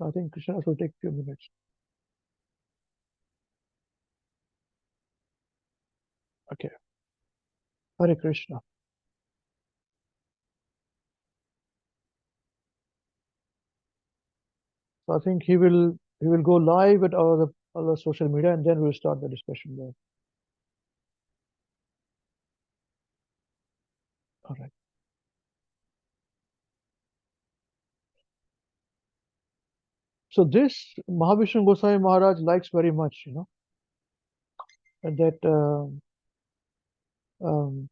I think Krishna will take a few minutes. Okay. Hare Krishna. So I think he will go live at our social media, and then we'll start the discussion there. All right. So this Mahavishnu Goswami Maharaj likes very much, and that um,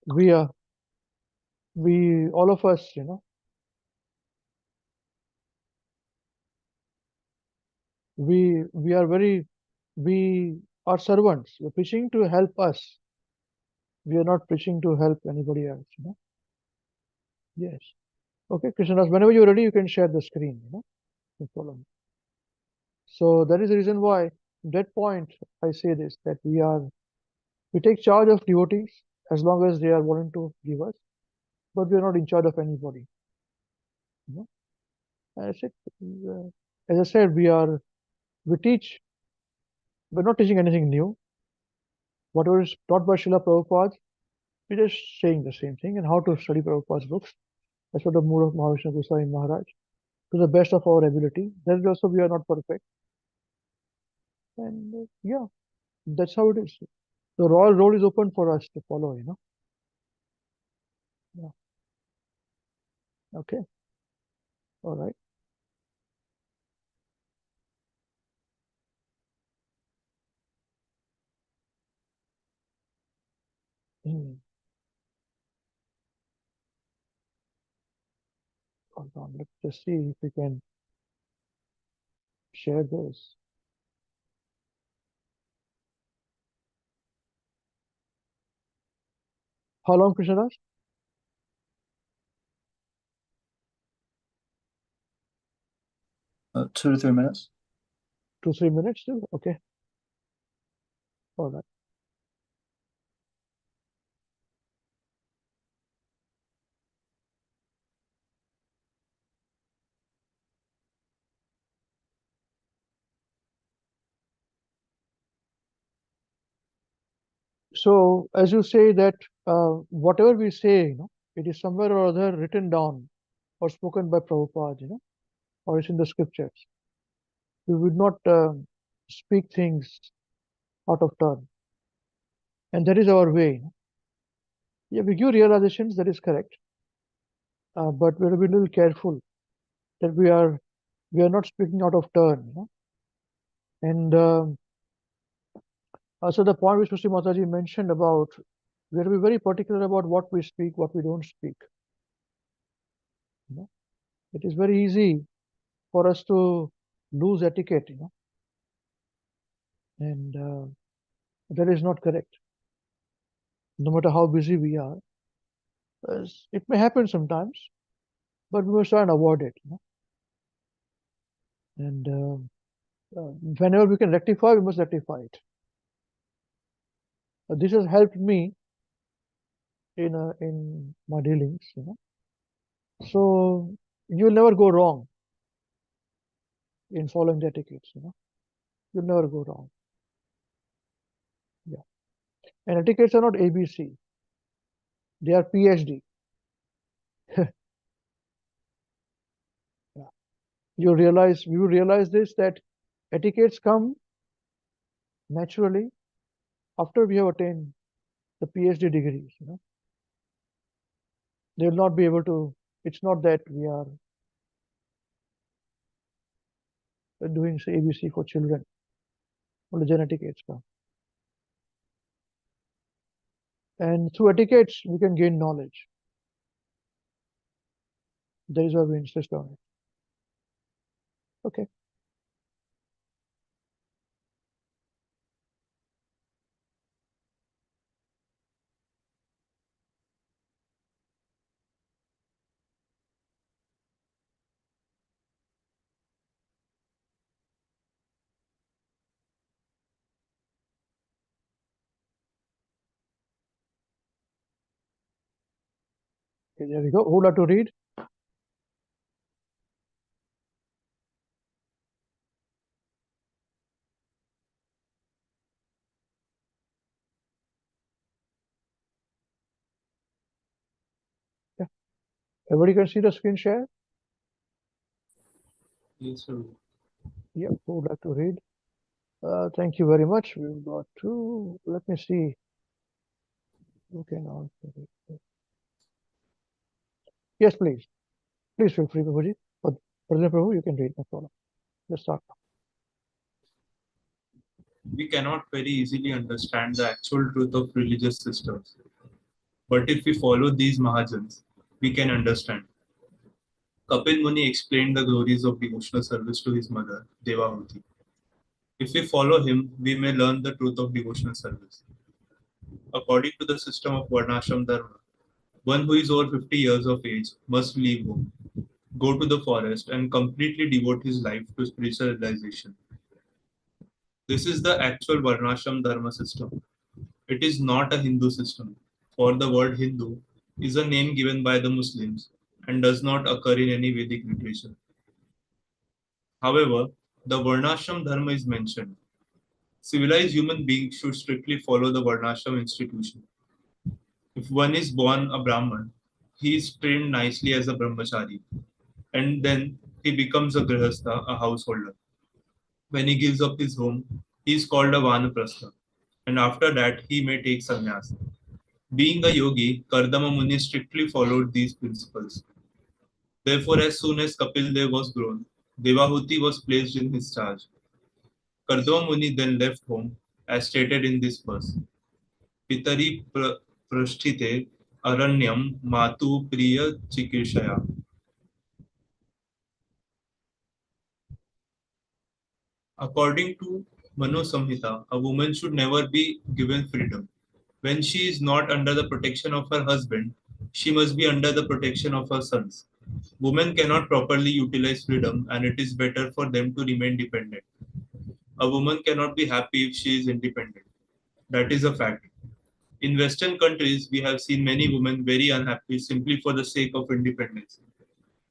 we are we all of us, we are very we are servants. We're preaching to help us. We are not preaching to help anybody else. Yes. Okay, Krishnadas, whenever you're ready, you can share the screen. No problem. So that is the reason why, at that point, I say this, that we take charge of devotees as long as they are willing to give us, but we are not in charge of anybody. You know? And as I said, we teach, we're not teaching anything new. Whatever is taught by Srila Prabhupada, we're just saying the same thing and how to study Prabhupada's books. That's what the mood of Mahavishnu Goswami Maharaj, to the best of our ability. Then also we are not perfect. And yeah, that's how it is. The royal road is open for us to follow. Yeah. Okay. All right. Hmm. Hold on. Let's just see if we can share this. How long, Krishnadas? 2 to 3 minutes. 2-3 minutes still? Okay. All right. So, as you say that whatever we say, it is somewhere or other written down or spoken by Prabhupada, or it's in the scriptures. We would not speak things out of turn. And that is our way. Yeah, we give realizations, that is correct. But we have to be a little careful that we are not speaking out of turn. And also the point which Mr. Mataji mentioned about, we have to be very particular about what we speak, what we don't speak. It is very easy for us to lose etiquette, and that is not correct. No matter how busy we are, it may happen sometimes, but we must try and avoid it. And whenever we can rectify, we must rectify it. This has helped me in my dealings. So you'll never go wrong in following the etiquettes. You'll never go wrong. Yeah. And etiquettes are not ABC. They are PhD. Yeah. You realize this, that etiquettes come naturally after we have attained the PhD degrees. They will not be able to, it's not that we are doing say ABC for children. Only then etiquettes come. And through etiquettes, we can gain knowledge. That is why we insist on it. Okay. Okay, there we go. Who would like to read? Everybody can see the screen share? Yes, sir. Yeah, who would like to read? Thank you very much. We've got two. Let me see. Who can answer it? Yes, please. Please feel free, Prabhuji. But President Prabhu, you can read, no problem. Let's start. We cannot very easily understand the actual truth of religious systems. But if we follow these Mahajans, we can understand. Kapil Muni explained the glories of devotional service to his mother, Devahūti. If we follow him, we may learn the truth of devotional service. According to the system of Varnashram Dharma, one who is over 50 years of age must leave home, go to the forest, and completely devote his life to spiritual realization. This is the actual Varnashram Dharma system. It is not a Hindu system, for the word Hindu is a name given by the Muslims and does not occur in any Vedic literature. However, the Varnashram Dharma is mentioned. Civilized human beings should strictly follow the Varnashram institution. If one is born a Brahman, he is trained nicely as a brahmachari, and then he becomes a grihastha, a householder. When he gives up his home, he is called a vanaprastha, and after that he may take sannyas. Being a yogi, Kardama Muni strictly followed these principles. Therefore, as soon as Kapil Dev was grown, Devahūti was placed in his charge. Kardama Muni then left home, as stated in this verse. Pitari prasthite aranyam matu priya chikishaya. According to Manu Samhita, a woman should never be given freedom. When she is not under the protection of her husband, she must be under the protection of her sons. Women cannot properly utilize freedom, and it is better for them to remain dependent. A woman cannot be happy if she is independent. That is a fact. In Western countries, we have seen many women very unhappy simply for the sake of independence.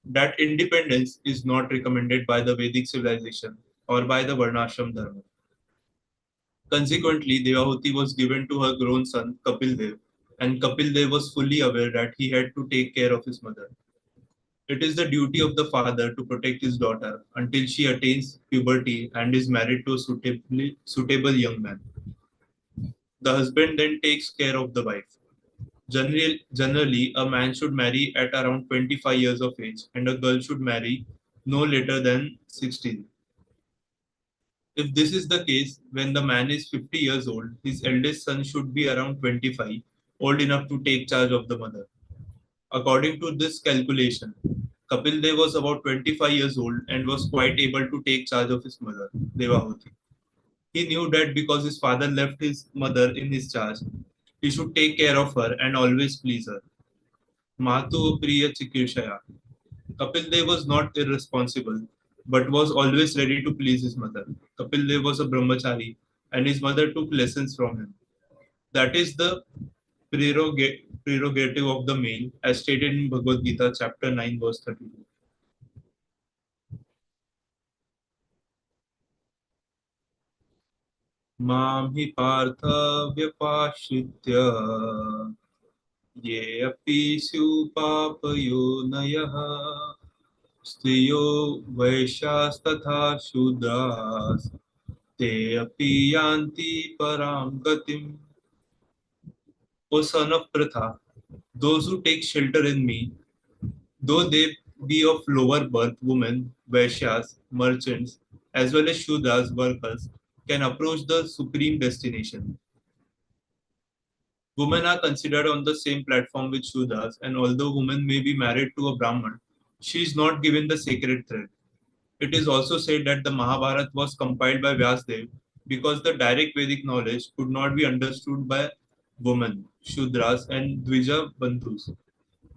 That independence is not recommended by the Vedic civilization or by the Varnashram Dharma. Consequently, Devahūti was given to her grown son Kapil Dev, and Kapil Dev was fully aware that he had to take care of his mother. It is the duty of the father to protect his daughter until she attains puberty and is married to a suitable young man. The husband then takes care of the wife. Generally, a man should marry at around 25 years of age, and a girl should marry no later than 16. If this is the case, when the man is 50 years old, his eldest son should be around 25, old enough to take charge of the mother. According to this calculation, Kapil Dev was about 25 years old and was quite able to take charge of his mother, Devahūti. He knew that because his father left his mother in his charge, he should take care of her and always please her. Matu Priya Chikirshaya. Kapil Dev was not irresponsible, but was always ready to please his mother. Kapil Dev was a brahmachari, and his mother took lessons from him. That is the prerogative of the male, as stated in Bhagavad Gita, chapter 9, verse 32. मां हि पार्थ व्यपाश्रित्य ये अपि स्युपापयोनयः स्त्रियो वैश्यास्तथा शूद्रास् ते अपि यान्ति परां गतिम्. O son of Pratha, those who take shelter in me, though they be of lower birth, women, Vaishyas, merchants, as well as Shudras, workers, can approach the supreme destination. Women are considered on the same platform with Shudras, and although woman may be married to a Brahman, she is not given the sacred thread. It is also said that the Mahabharata was compiled by Vyasdev because the direct Vedic knowledge could not be understood by women, Shudras, and Dvija Bandhus,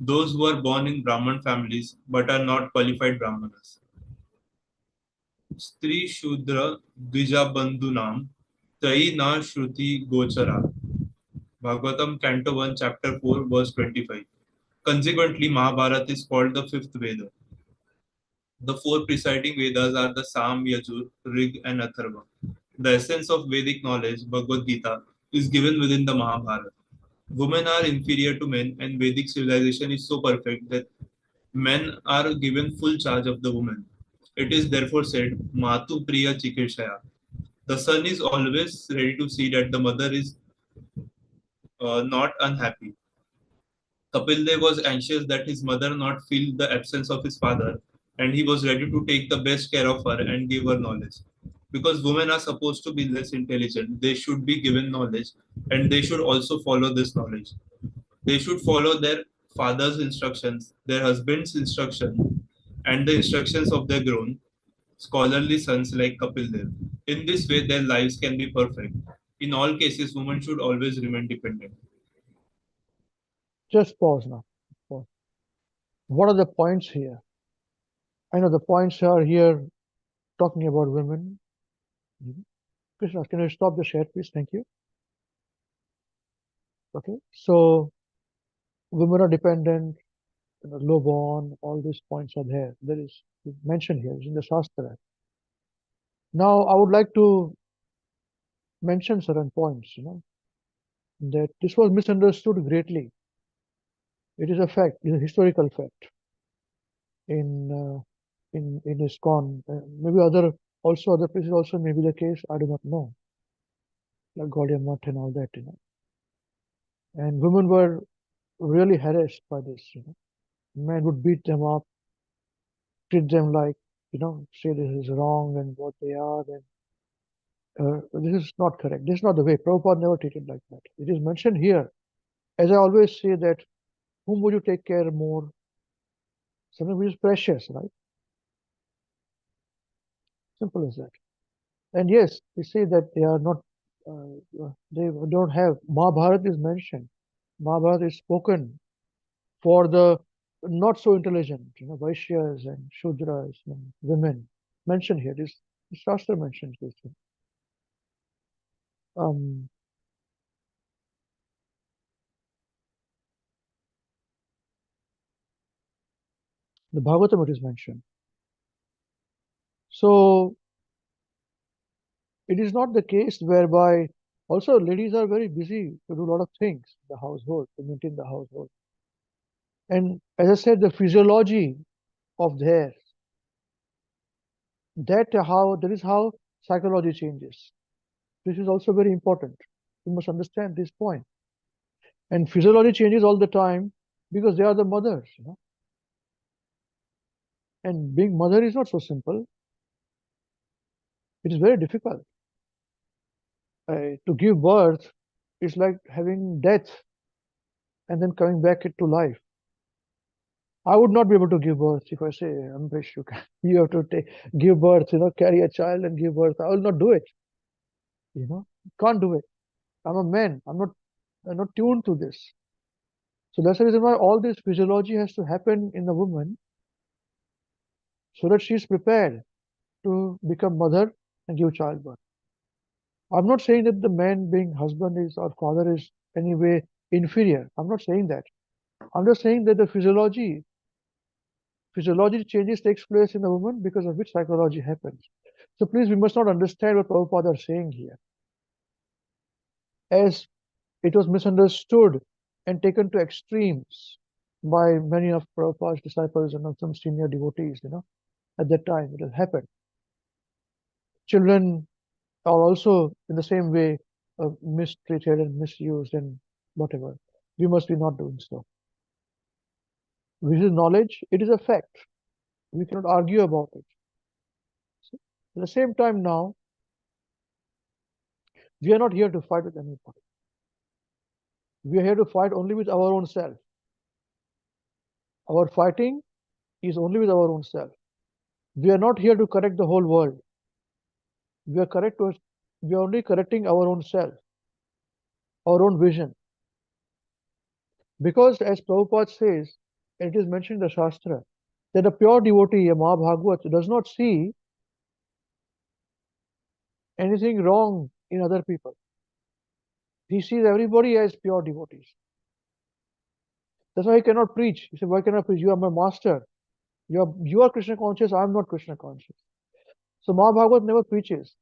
those who are born in Brahman families but are not qualified Brahmanas. Stri Shudra Dvija Bandhunam Tai Na Shruti Gochara. Bhagavatam, Canto 1, Chapter 4, verse 25. Consequently, Mahabharata is called the fifth Veda. The four preceding Vedas are the Sam, Yajur, Rig, and Atharva. The essence of Vedic knowledge, Bhagavad Gita, is given within the Mahabharata. Women are inferior to men, and Vedic civilization is so perfect that Men are given full charge of the woman. It is therefore said, Matu Priya Chikishaya. The son is always ready to see that the mother is not unhappy. Kapil Dev was anxious that his mother not feel the absence of his father, and he was ready to take the best care of her and give her knowledge. Because women are supposed to be less intelligent, they should be given knowledge, and they should also follow this knowledge. They should follow their father's instructions, their husband's instruction, and the instructions of their grown, scholarly sons like Kapil Dev. In this way, their lives can be perfect. In all cases, women should always remain dependent. Just pause now. Pause. What are the points here? I know the points are here talking about women. Krishna, can you stop the share, please? Thank you. Okay. So women are dependent, low born, all these points are there. There is mentioned here, it's in the Shastra. Now I would like to mention certain points, that this was misunderstood greatly. It is a fact, it is a historical fact in in ISKCON. Maybe other places also may be the case. I do not know, like Gaudiya Math and all that. And women were really harassed by this. Men would beat them up, treat them like, say this is wrong and what they are, and this is not correct. This is not the way. Prabhupada never treated like that. It is mentioned here. As I always say that, whom would you take care more? Something which is precious, right? Simple as that. And yes, we say that they are not, they don't have, Mahabharata is mentioned. Mahabharata is spoken for the not so intelligent, Vaishyas and Shudras and women mentioned here. This Shastra mentions this. Um, the Bhagavatam it is mentioned. So it is not the case whereby also ladies are very busy to do a lot of things in the household, to maintain the household. And as I said, the physiology of theirs, that is how psychology changes. This is also very important. You must understand this point. And physiology changes all the time because they are the mothers. And being mother is not so simple. It is very difficult. To give birth is like having death and then coming back to life. I would not be able to give birth if I say, Ambrish, you have to give birth, carry a child and give birth. I will not do it. Can't do it. I'm a man. I'm not tuned to this. So that's the reason why all this physiology has to happen in the woman so that she's prepared to become mother and give childbirth. I'm not saying that the man being husband is or father is anyway inferior. I'm not saying that. I'm just saying that the physiology changes takes place in the woman because of which psychology happens. So please, we must not understand what Prabhupada is saying here, as it was misunderstood and taken to extremes by many of Prabhupada's disciples and some senior devotees, at that time it has happened. Children are also in the same way mistreated and misused and whatever. We must be not doing so. This is knowledge, it is a fact. We cannot argue about it. At the same time now, we are not here to fight with anybody. We are here to fight only with our own self. Our fighting is only with our own self. We are not here to correct the whole world. We are only correcting our own self, our own vision. Because as Prabhupada says, and it is mentioned in the Shastra, that a pure devotee, a Mahabhagavat, does not see anything wrong in other people. He sees everybody as pure devotees. That's why he cannot preach. He said, why cannot preach? You are my master. You are Krishna conscious, I am not Krishna conscious. So Mahabhagavat never preaches.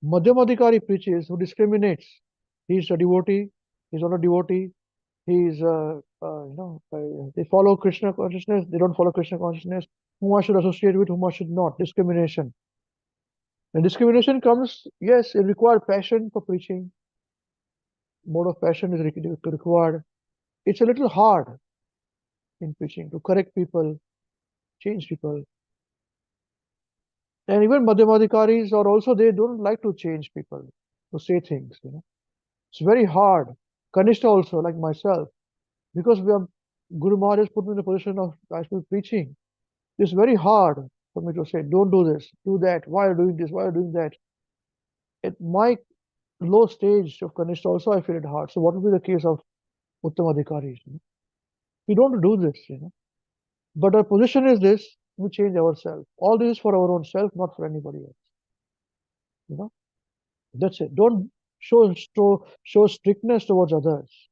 Madhyamadhikari preaches, who discriminates. He is a devotee, he is not a devotee, He's, they follow Krishna consciousness, they don't follow Krishna consciousness, whom I should associate with, whom I should not, discrimination. And discrimination comes, yes, it requires passion for preaching. Mode of passion is required. It's a little hard in preaching to correct people, change people. And even Madhyamadhikaris are also, they don't like to change people, to say things, It's very hard. Kanishta also, like myself, because Guru Maharaj has put me in the position of actual preaching. It's very hard for me to say, don't do this, do that, why are you doing this, why are you doing that? At my low stage of Kanishta also, I feel it hard. So what would be the case of Uttamadhikaris? We don't do this. But our position is this, we change ourselves. All this is for our own self, not for anybody else. That's it. Don't show strictness towards others.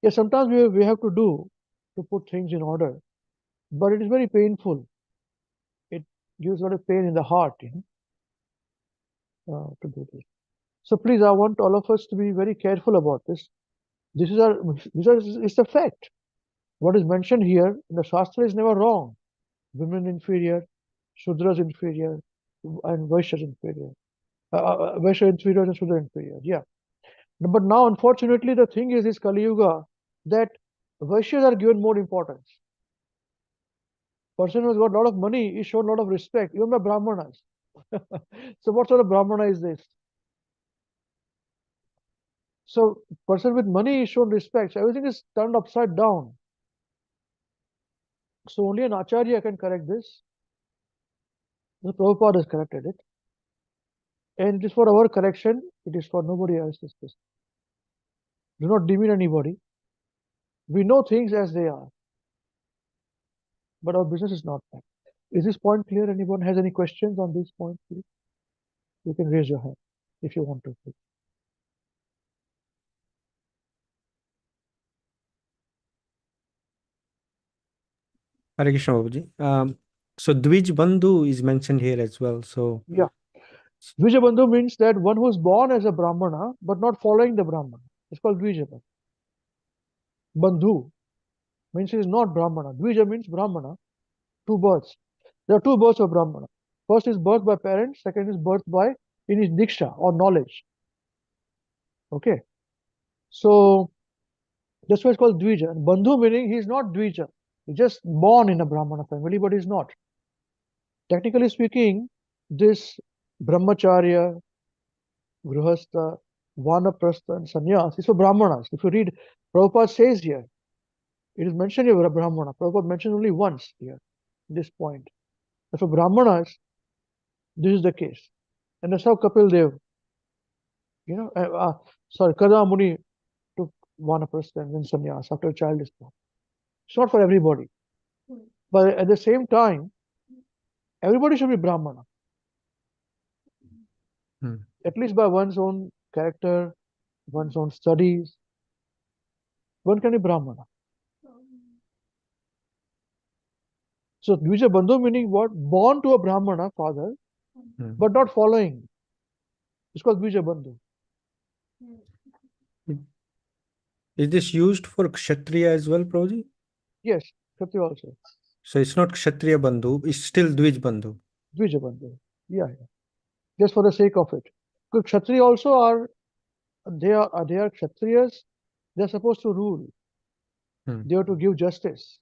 Yes, sometimes we have to do to put things in order, but it is very painful. It gives a lot of pain in the heart, to do this. So please, I want all of us to be very careful about this. This is a fact. What is mentioned here in the Shastra is never wrong. Women inferior, Shudras inferior, and Vaishyas inferior. Vaishya inferior and Shudra inferior. Yeah. But now, unfortunately, the thing is Kali Yuga, that Vaishyas are given more importance. Person who's got a lot of money is shown a lot of respect, even by Brahmanas. So what sort of Brahmana is this? So person with money is shown respect. So everything is turned upside down. So only an Acharya can correct this. The Prabhupada has corrected it. And it is for our correction, it is for nobody else's. Do not demean anybody. We know things as they are. But our business is not that. Is this point clear? Anyone has any questions on this point, please? You can raise your hand if you want to. Please. Hare Krishna, Babuji. So Dvij Bandhu is mentioned here as well. So Yeah. Dvijabandhu means that one who is born as a Brahmana but not following the Brahmana. It's called Dvijabandhu. Bandhu means he is not Brahmana. Dvija means Brahmana. Two births. There are two births of Brahmana. First is birth by parents, second is birth by in his diksha or knowledge. Okay. So that's why it's called Dvija. And Bandhu meaning he is not Dvija. He's just born in a Brahmana family, but he's not. Technically speaking, this Brahmacharya, Grihastha, Vanaprastha, and Sannyas is for Brahmanas. If you read, Prabhupada says here, it is mentioned here Brahmana. Prabhupada mentioned only once here, this point. But for Brahmanas, this is the case. And that's how Kapil Dev, Kada Muni took Vanaprastha and then Sannyas after a child is born. It's not for everybody. But at the same time, everybody should be Brahmana. At least by one's own character, one's own studies, one can be Brahmana. So Dvija Bandhu meaning what? Born to a Brahmana father, but not following. It's called Dvija Bandhu. is this used for Kshatriya as well, Prabhuji? Yes, Kshatriya also. So it's not Kshatriya Bandhu, it's still Dvij Bandhu. Dvija Bandhu. Yeah. Just for the sake of it. Because Kshatriya also they are Kshatriyas, they're supposed to rule. They are to give justice.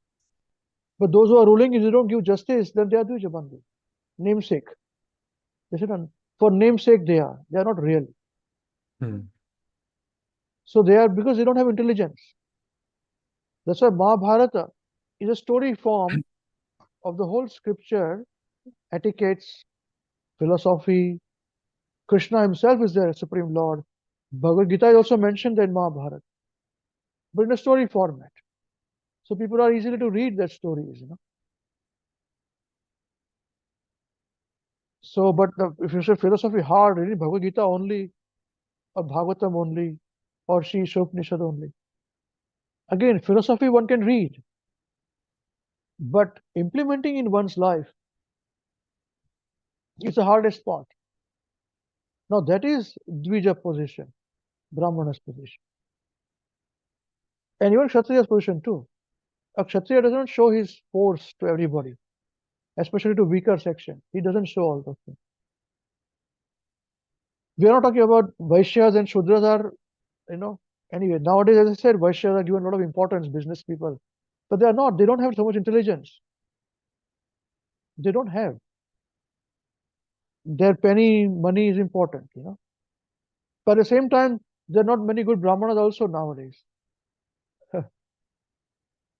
But those who are ruling, if they don't give justice, then they are Dvija Bandhu. Namesake. They said, for namesake they are not real. So they are, because they don't have intelligence. That's why Mahabharata is a story form of the whole scripture, etiquettes, philosophy. Krishna himself is there, Supreme Lord. Bhagavad Gita is also mentioned in Mahabharata, but in a story format. So people are easily to read that stories, So, but if you say philosophy hard, reading Bhagavad Gita only, or Bhagavatam only, or Sri Upanishad only. Again, philosophy one can read, but implementing in one's life is the hardest part. Now that is Dvija position, Brahmana's position. And even Kshatriya's position too. A Kshatriya doesn't show his force to everybody, especially to weaker section. He doesn't show all those things. We are not talking about Vaishyas and Shudras are, anyway, nowadays, as I said, Vaishyas are given a lot of importance, business people. But they are not. They don't have so much intelligence. They don't have. Their penny money is important, But at the same time, there are not many good Brahmanas also nowadays.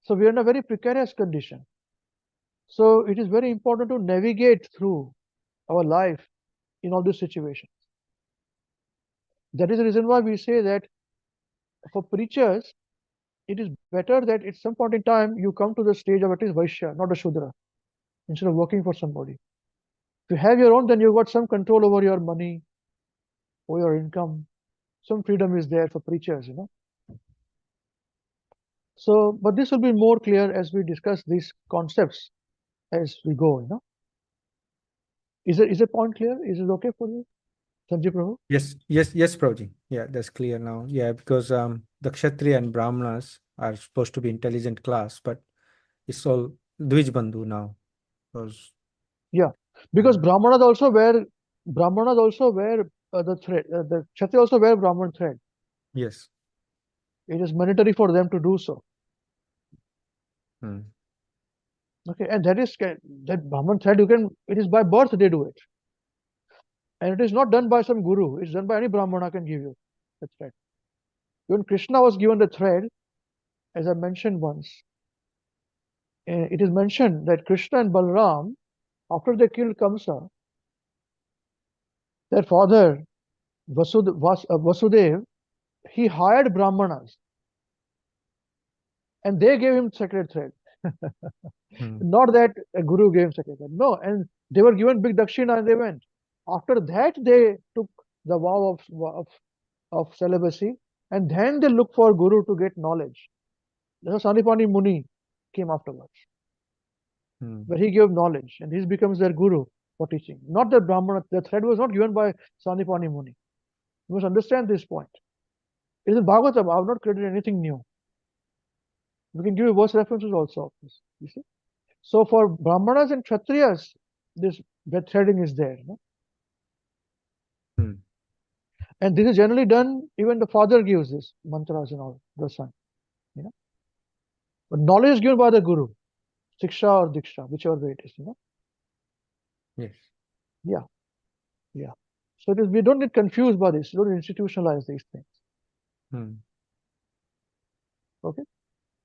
So we are in a very precarious condition. So it is very important to navigate through our life in all these situations. That is the reason why we say that for preachers, it is better that at some point in time you come to the stage of at least Vaishya, not a Shudra, instead of working for somebody. If you have your own, then you've got some control over your money or your income. Some freedom is there for preachers, So, but this will be more clear as we discuss these concepts as we go, Is the point clear? Is it okay for you, Sanjay Prabhu? Yes, Prabhuji. Yeah, that's clear now. Yeah, because the Kshatriya and Brahmanas are supposed to be intelligent class, but it's all Dvij Bandhu now. Because Yeah, because Brahmanas also wear the thread. The Kshatriya also wear Brahman thread. yes. It is mandatory for them to do so. Hmm. Okay, and that Brahman thread it is by birth they do it. And it is not done by some guru, it's done by any Brahmana can give you the thread. Even Krishna was given the thread, as I mentioned once. It is mentioned that Krishna and Balram, after they killed Kamsa, their father Vasudev, he hired Brahmanas and they gave him sacred thread. Not that a guru gave him sacred thread. No, and they were given big dakshina and they went. After that, they took the vow of celibacy, and then they look for guru to get knowledge. That's how Sanipani Muni came afterwards, where he gave knowledge, and he becomes their guru for teaching. Not the Brahmana. The thread was not given by Sanipani Muni. You must understand this point. It is in Bhagavatam. I have not created anything new. We can give you verse references also of this. You see. So for Brahmanas and Kshatriyas, this threading is there. And this is generally done, even the father gives this mantras and all, the son. But knowledge is given by the guru, Siksha or Diksha, whichever way it is. Yes. Yeah. Yeah. So we don't get confused by this. We don't institutionalize these things. Okay.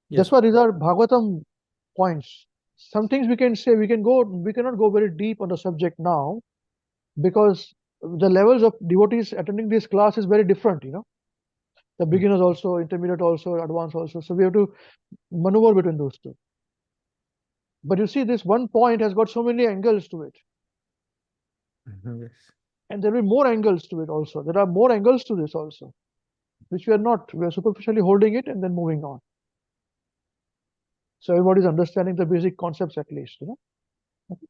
Yes. That's why these are Bhagavatam points. Some things we can say, we cannot go very deep on the subject now because the levels of devotees attending this class is very different, The beginners also, intermediate also, advanced also. So we have to maneuver between those two. But you see, this one point has got so many angles to it. Yes. And there will be more angles to it also. There are more angles to this also, which we are not. We are superficially holding it and then moving on. So everybody is understanding the basic concepts at least, Okay.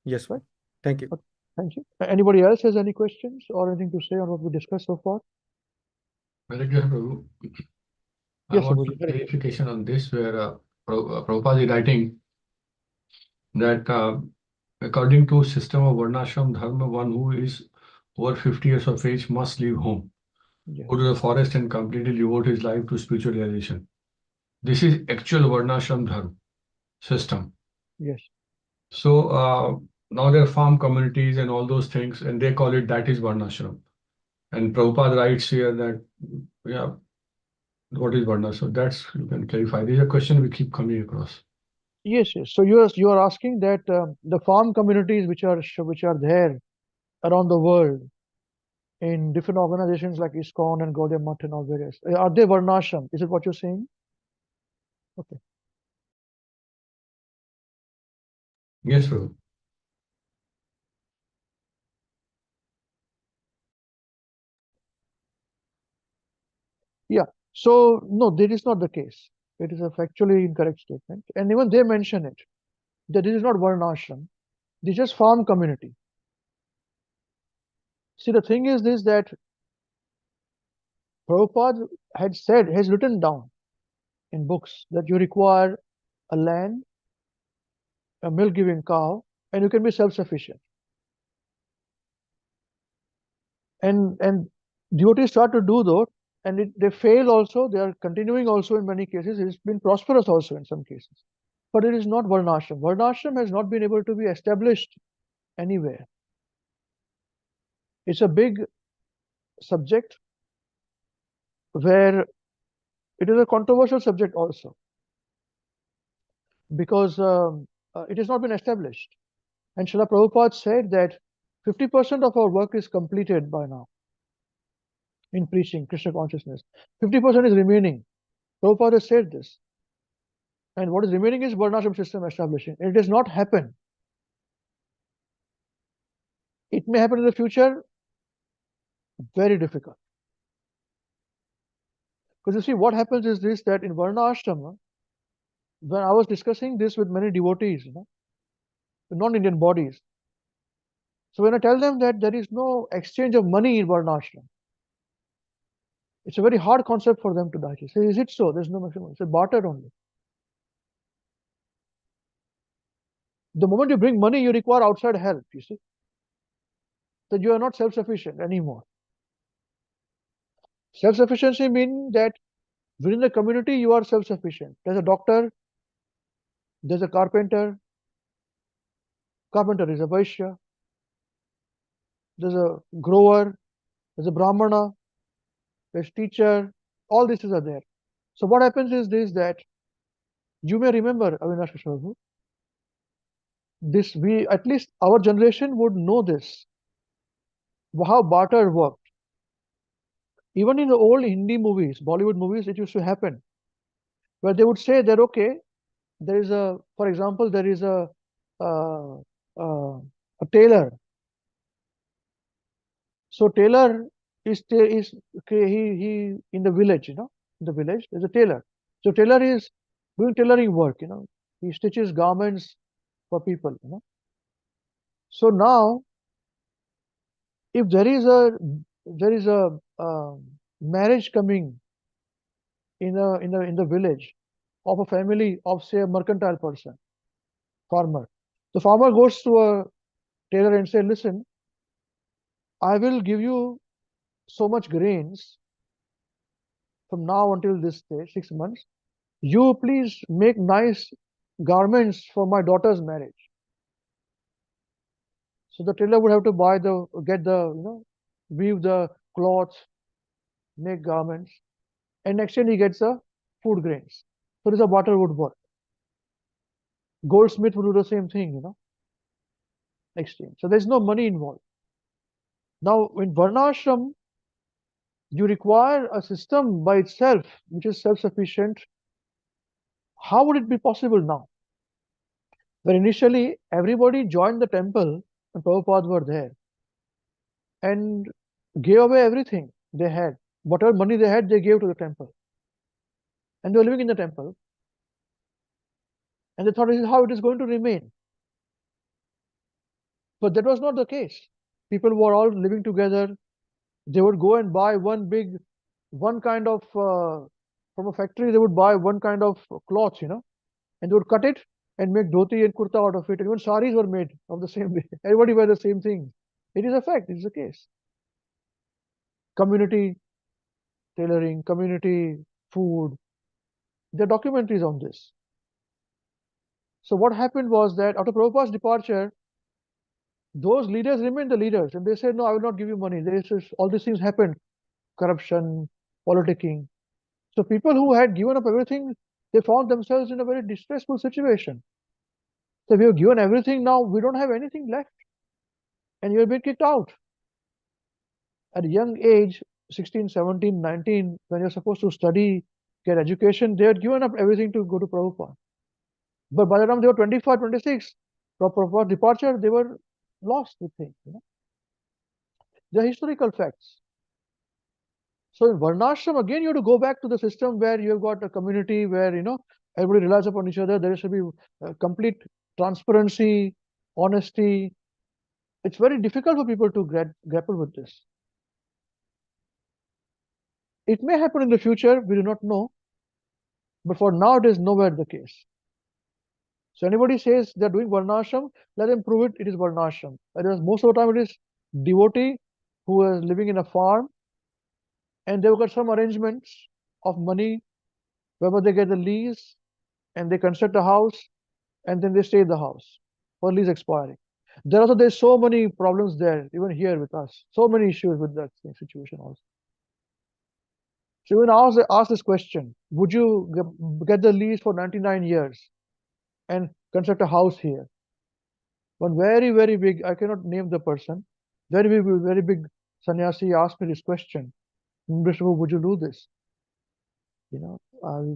Yes, right. Thank you. Okay. Thank you. Anybody else has any questions or anything to say on what we discussed so far? Very good, Prabhu. I Yes, want Subhuji. some clarification on this, where Prabhupada is writing that according to system of Varnashram Dharma, one who is over 50 years of age must leave home, go to the forest and completely devote his life to spiritual realization. This is actual Varnashram Dharma system. Yes. So now there are farm communities and all those things, and they call it that is Varnashram. And Prabhupada writes here that, what is Varna? So that's, you can clarify. This is a question we keep coming across. Yes, yes. So you are asking that the farm communities which are there around the world in different organizations like ISKCON and Gaudiya Math and all various, are they Varnashram? Is it what you're saying? Okay. Yes, Prabhu. Yeah. So no, that is not the case. It is a factually incorrect statement. And even they mention it, that this is not Varnashram. This is just farm community. See, the thing is this, that Prabhupada has written down in books that you require a land, a milk-giving cow, and you can be self-sufficient. And devotees start to do that, and they fail also. They are continuing also in many cases. It's been prosperous also in some cases. But it is not Varnashram. Varnashram has not been able to be established anywhere. It's a big subject where it is a controversial subject also, because it has not been established. And Srila Prabhupada said that 50% of our work is completed by now in preaching Krishna consciousness. 50% is remaining. Prabhupada has said this. And what is remaining is Varnashram system establishing. It does not happen. It may happen in the future, very difficult. Because you see, what happens is this, that in Varna Ashrama, when I was discussing this with many devotees, the non-Indian bodies, so when I tell them that there is no exchange of money in Varna Ashram, it's a very hard concept for them to digest. Say, is it so? There's no maximum. It's a barter only. The moment you bring money, you require outside help, you see. That you are not self-sufficient anymore. Self-sufficiency means that within the community, you are self-sufficient. There's a doctor, there's a carpenter. Carpenter is a Vaishya. There's a grower, there's a Brahmana, there's teacher. All these are there. So what happens is this, that you may remember, Avinash Prabhu, this, we, at least our generation would know this, how barter worked. Even in the old Hindi movies, Bollywood movies, it used to happen, where they would say that, okay, there is a, for example, there is a tailor. So tailor is okay, he in the village, in the village, there's a tailor. So tailor is doing tailoring work, he stitches garments for people, So now, if there is a marriage coming in the village of a family of, say, a mercantile person, farmer. The farmer goes to a tailor and say, listen, I will give you so much grains from now until this day, 6 months. You please make nice garments for my daughter's marriage. So the tailor would have to weave the cloths, make garments, and next year he gets the food grains. So this is a barter would work. Goldsmith would do the same thing, exchange. So there's no money involved. Now in Varnashram, you require a system by itself which is self-sufficient. How would it be possible now? Where initially everybody joined the temple and Prabhupada were there and gave away everything they had. Whatever money they had, they gave to the temple. And they were living in the temple. And they thought this is how it is going to remain. But that was not the case. People were all living together. They would go and buy one kind of, from a factory, they would buy one kind of cloth, and they would cut it and make dhoti and kurta out of it. And even saris were made of the same way. Everybody wear the same thing. It is a fact, it is the case. Community tailoring, community food. There are documentaries on this. So what happened was that after Prabhupada's departure, those leaders remained the leaders, and they said, no, I will not give you money. All these things happened. Corruption, politicking. So people who had given up everything, they found themselves in a very distressful situation. So we have given everything, now we don't have anything left. And you have been kicked out. At a young age, 16, 17, 19, when you're supposed to study, get education, they had given up everything to go to Prabhupada. But by the time they were 25, 26, from Prabhupada's departure, they were lost with things. They're historical facts. So in Varnashram, again, you have to go back to the system where you have got a community where, everybody relies upon each other. There should be complete transparency, honesty. It's very difficult for people to grapple with this. It may happen in the future, we do not know. But for now, it is nowhere the case. So anybody says they're doing varnashram, let them prove it. It is varnashram. Whereas most of the time, it is devotee who is living in a farm, and they've got some arrangements of money, whether they get the lease and they construct a house, and then they stay in the house for lease expiring. There's so many problems there, even here with us. So many issues with that situation also. So when I ask this question, would you get the lease for 99 years and construct a house here? One very, very big, I cannot name the person, very big sannyasi asked me this question. Vishnu, would you do this? You know,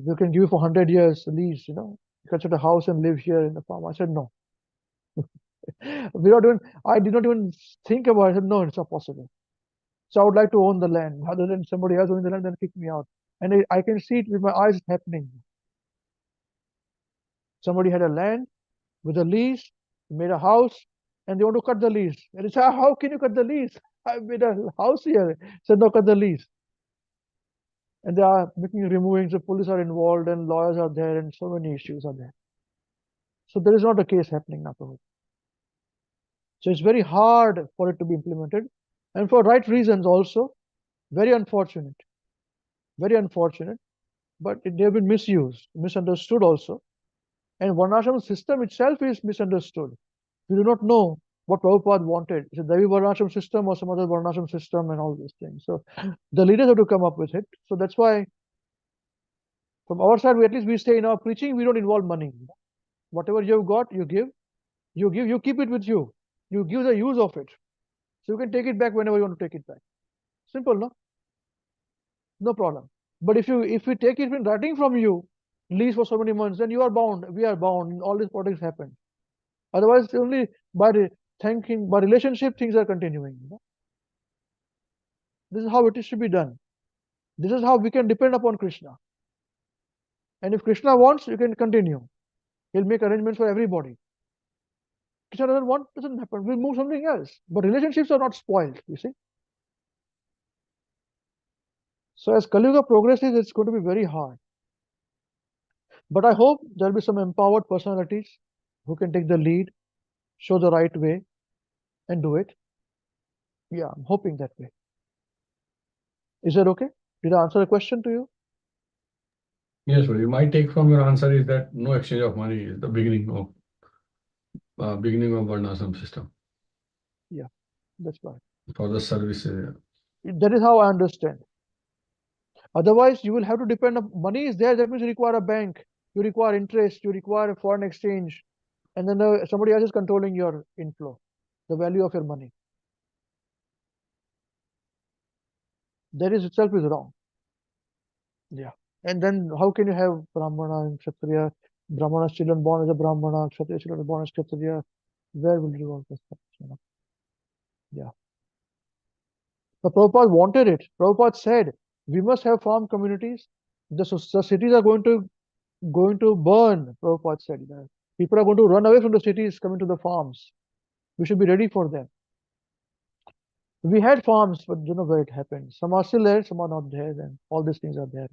we can give you for 100 years lease, you know, construct a house and live here in the farm. I said, no. I did not even think about it. I said, no, it's not possible. So I would like to own the land. Rather than somebody else owning the land, then kick me out. And I can see it with my eyes happening. Somebody had a land with a lease, made a house, and they want to cut the lease. And they say, how can you cut the lease? I made a house here. Said, no, cut the lease. And they are removing, the police are involved, and lawyers are there, and so many issues are there. So there is not a case happening now. So it's very hard for it to be implemented, and for right reasons also. Very unfortunate, but they have been misused, misunderstood also. And Varnashram system itself is misunderstood. We do not know what Prabhupada wanted. Is it Devi Varnashram system or some other Varnashram system and all these things? So the leaders have to come up with it. So that's why from our side, at least we say in our preaching, we don't involve money. Whatever you've got, you give, you keep it with you. You give the use of it. So you can take it back whenever you want to take it back. Simple, no? No problem. But if we take it in writing from you, lease for so many months, then you are bound. We are bound. All these projects happen. Otherwise, only by relationship, things are continuing. You know? This is how it should be done. This is how we can depend upon Krishna. And if Krishna wants, you can continue. He'll make arrangements for everybody. Krishna doesn't want, doesn't happen. We'll move something else. But relationships are not spoiled, you see. So as Kali Yuga progresses, it's going to be very hard. But I hope there'll be some empowered personalities who can take the lead, show the right way, and do it. Yeah, I'm hoping that way. Is that okay? Did I answer the question to you? Yes, Guruji. My take from your answer is that no exchange of money is the beginning of Varnashram system. Yeah, that's right. For the service. That is how I understand. Otherwise, you will have to depend on money is there. That means you require a bank, you require interest, you require a foreign exchange, and then somebody else is controlling your inflow, the value of your money. That is itself is wrong. Yeah. And then how can you have Brahmana and Kshatriya? Brahmana's children born as a Brahmana, Kshatriya children born as Kshatriya. Where will you all this stuff? You know? Yeah. But Prabhupada wanted it. Prabhupada said, we must have farm communities. The cities are going to burn, Prabhupada said. People are going to run away from the cities, coming to the farms. We should be ready for them. We had farms, but you know where it happened. Some are still there, some are not there, and all these things are there.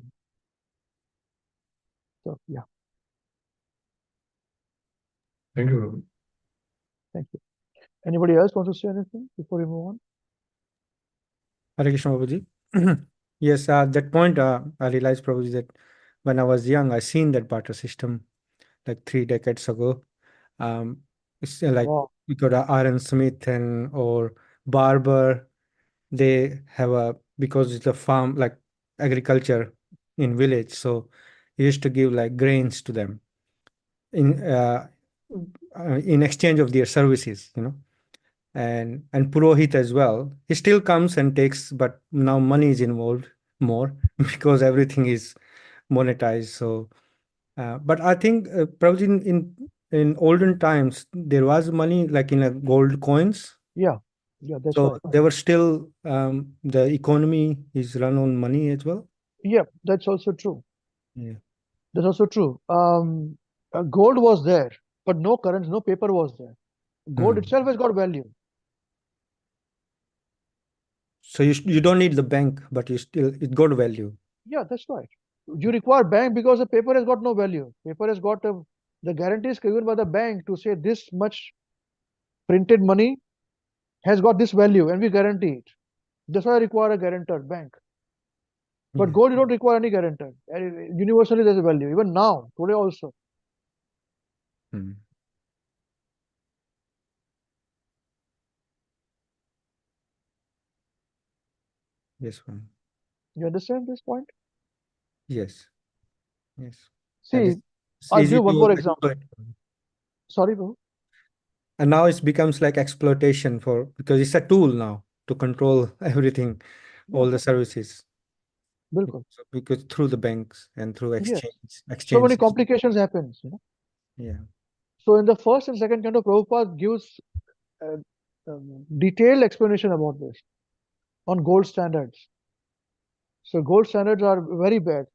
So, yeah. Thank you, Guruji. Thank you. Anybody else want to say anything before we move on? Hare Krishna, Prabhuji. Yes, that point, I realized, Prabhuji, that when I was young, I seen that barter system like 3 decades ago. It's like Wow. you got a Aaron Smith or Barber. They have because it's a farm, like agriculture in village. So he used to give like grains to them in exchange of their services, you know. And Purohit as well. He still comes and takes, but now money is involved more because everything is monetized. So, but I think probably in olden times there was money like in gold coins. Yeah, that's So right. there were still the economy is run on money as well. Yeah, that's also true. Yeah. That's also true. Gold was there, but no currency, no paper was there. Gold itself has got value. So you don't need the bank, but it got value. Yeah, that's right. You require bank because the paper has got no value. Paper has got the guarantee is given by the bank to say this much printed money has got this value and we guarantee it. That's why I require a guarantor, bank. But Yeah. gold, you don't require any guarantor. Universally, there's a value. Even now, today also. Hmm. Yes, one. You understand this point? Yes. Yes. And See, it's I'll easy give one to more example. exploit. Sorry, bro. And now it becomes like exploitation for because it's a tool now to control everything, all the services. Bilkul. Because through the banks and through Yes. So exchange many system. complications happens. Yeah. So in the first and second canto, Prabhupada gives a, detailed explanation about this on gold standards. So gold standards are very bad.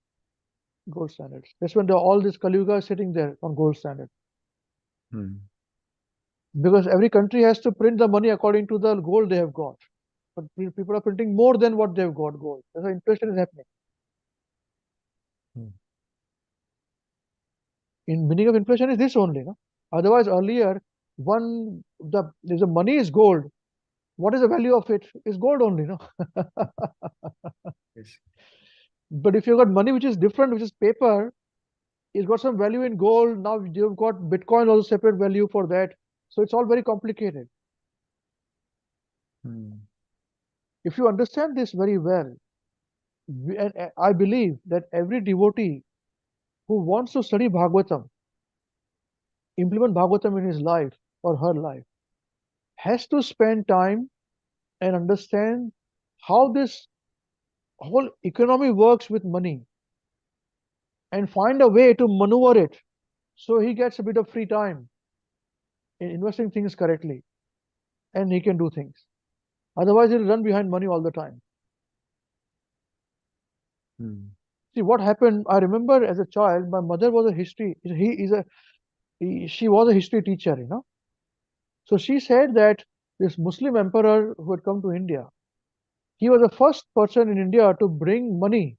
Gold standards. That's when all this Kali Yuga is sitting there on gold standard. Hmm. Because every country has to print the money according to the gold they have got. But people are printing more than what they've got gold. That's why inflation is happening. Hmm. In meaning of inflation is this only, no? Otherwise, earlier, the money is gold. What is the value of it? Is gold only, no? Yes. But if you've got money which is different, which is paper, it's got some value in gold. Now you've got Bitcoin also separate value for that. So it's all very complicated. Hmm. If you understand this very well, and I believe that every devotee who wants to study Bhagavatam, implement Bhagavatam in his life or her life, has to spend time and understand how this whole economy works with money and find a way to maneuver it so he gets a bit of free time in investing things correctly and he can do things. Otherwise, he'll run behind money all the time. Hmm. See what happened. I remember as a child, my mother was a history. She was a history teacher, So she said that this Muslim emperor who had come to India, he was the first person in India to bring money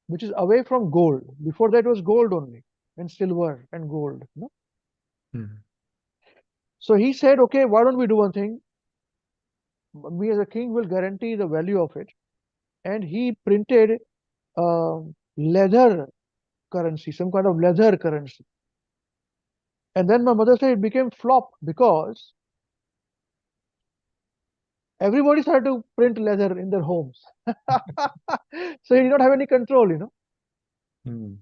which is away from gold. Before that was gold only, and silver and gold. Hmm. So he said, okay, why don't we do one thing? Me as a king will guarantee the value of it. And he printed leather currency, some kind of leather currency. And then my mother said it became flop because everybody started to print leather in their homes. So he did not have any control, Hmm.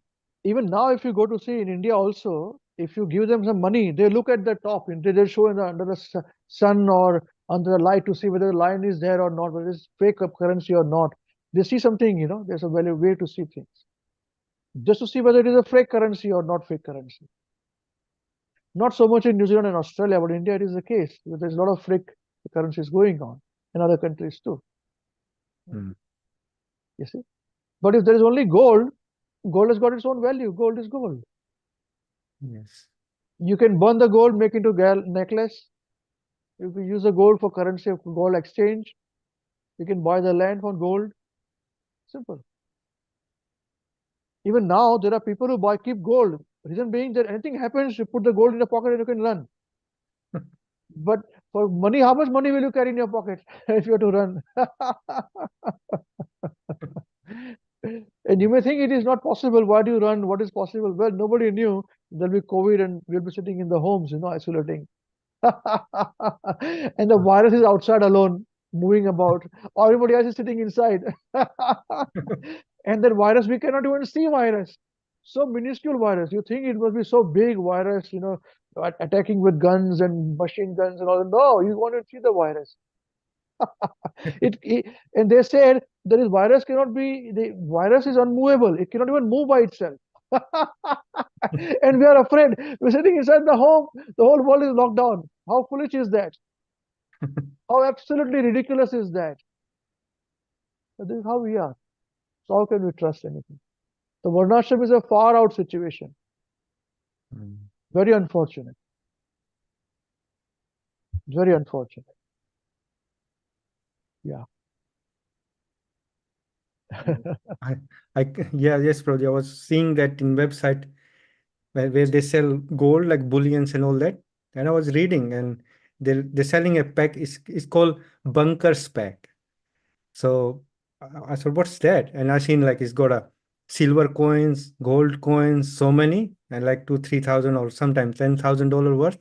Even now, if you go to see in India also, if you give them some money, they look at the top, and they show under the sun or under the light to see whether the line is there or not, whether it's fake currency or not. They see something, there's a way to see things. Just to see whether it is a fake currency or not fake currency. Not so much in New Zealand and Australia, but in India it is the case. There's a lot of fake currencies going on in other countries too. Hmm. You see? But if there is only gold, gold has got its own value. Gold is gold. Yes. You can burn the gold, make into necklace. If you use the gold for currency of gold exchange, you can buy the land for gold. Simple. Even now, there are people who keep gold. Reason being that anything happens, you put the gold in the pocket and you can run. But for money, how much money will you carry in your pocket if you have to run? And you may think it is not possible. Why do you run? What is possible? Well, nobody knew there'll be COVID and we'll be sitting in the homes, isolating. And the virus is outside alone, moving about. Everybody else is sitting inside. And that virus, we cannot even see virus. So minuscule virus. You think it must be so big virus, attacking with guns and machine guns and all. No, you want to see the virus. And they said that this virus the virus is unmovable. It cannot even move by itself. And we are afraid. We're sitting inside the home. The whole world is locked down. How foolish is that? How absolutely ridiculous is that? But this is how we are. So how can we trust anything? The Varnashram is a far out situation. Hmm. Very unfortunate. Very unfortunate. Yeah. Yes, Prabhuji. I was seeing that in website where they sell gold like bullions and all that, and I was reading, and they're selling a pack. It's called bunkers pack. So I said, what's that? And I seen like it's got a silver coins, gold coins, so many, and like 2, 3 thousand or sometimes $10,000 worth.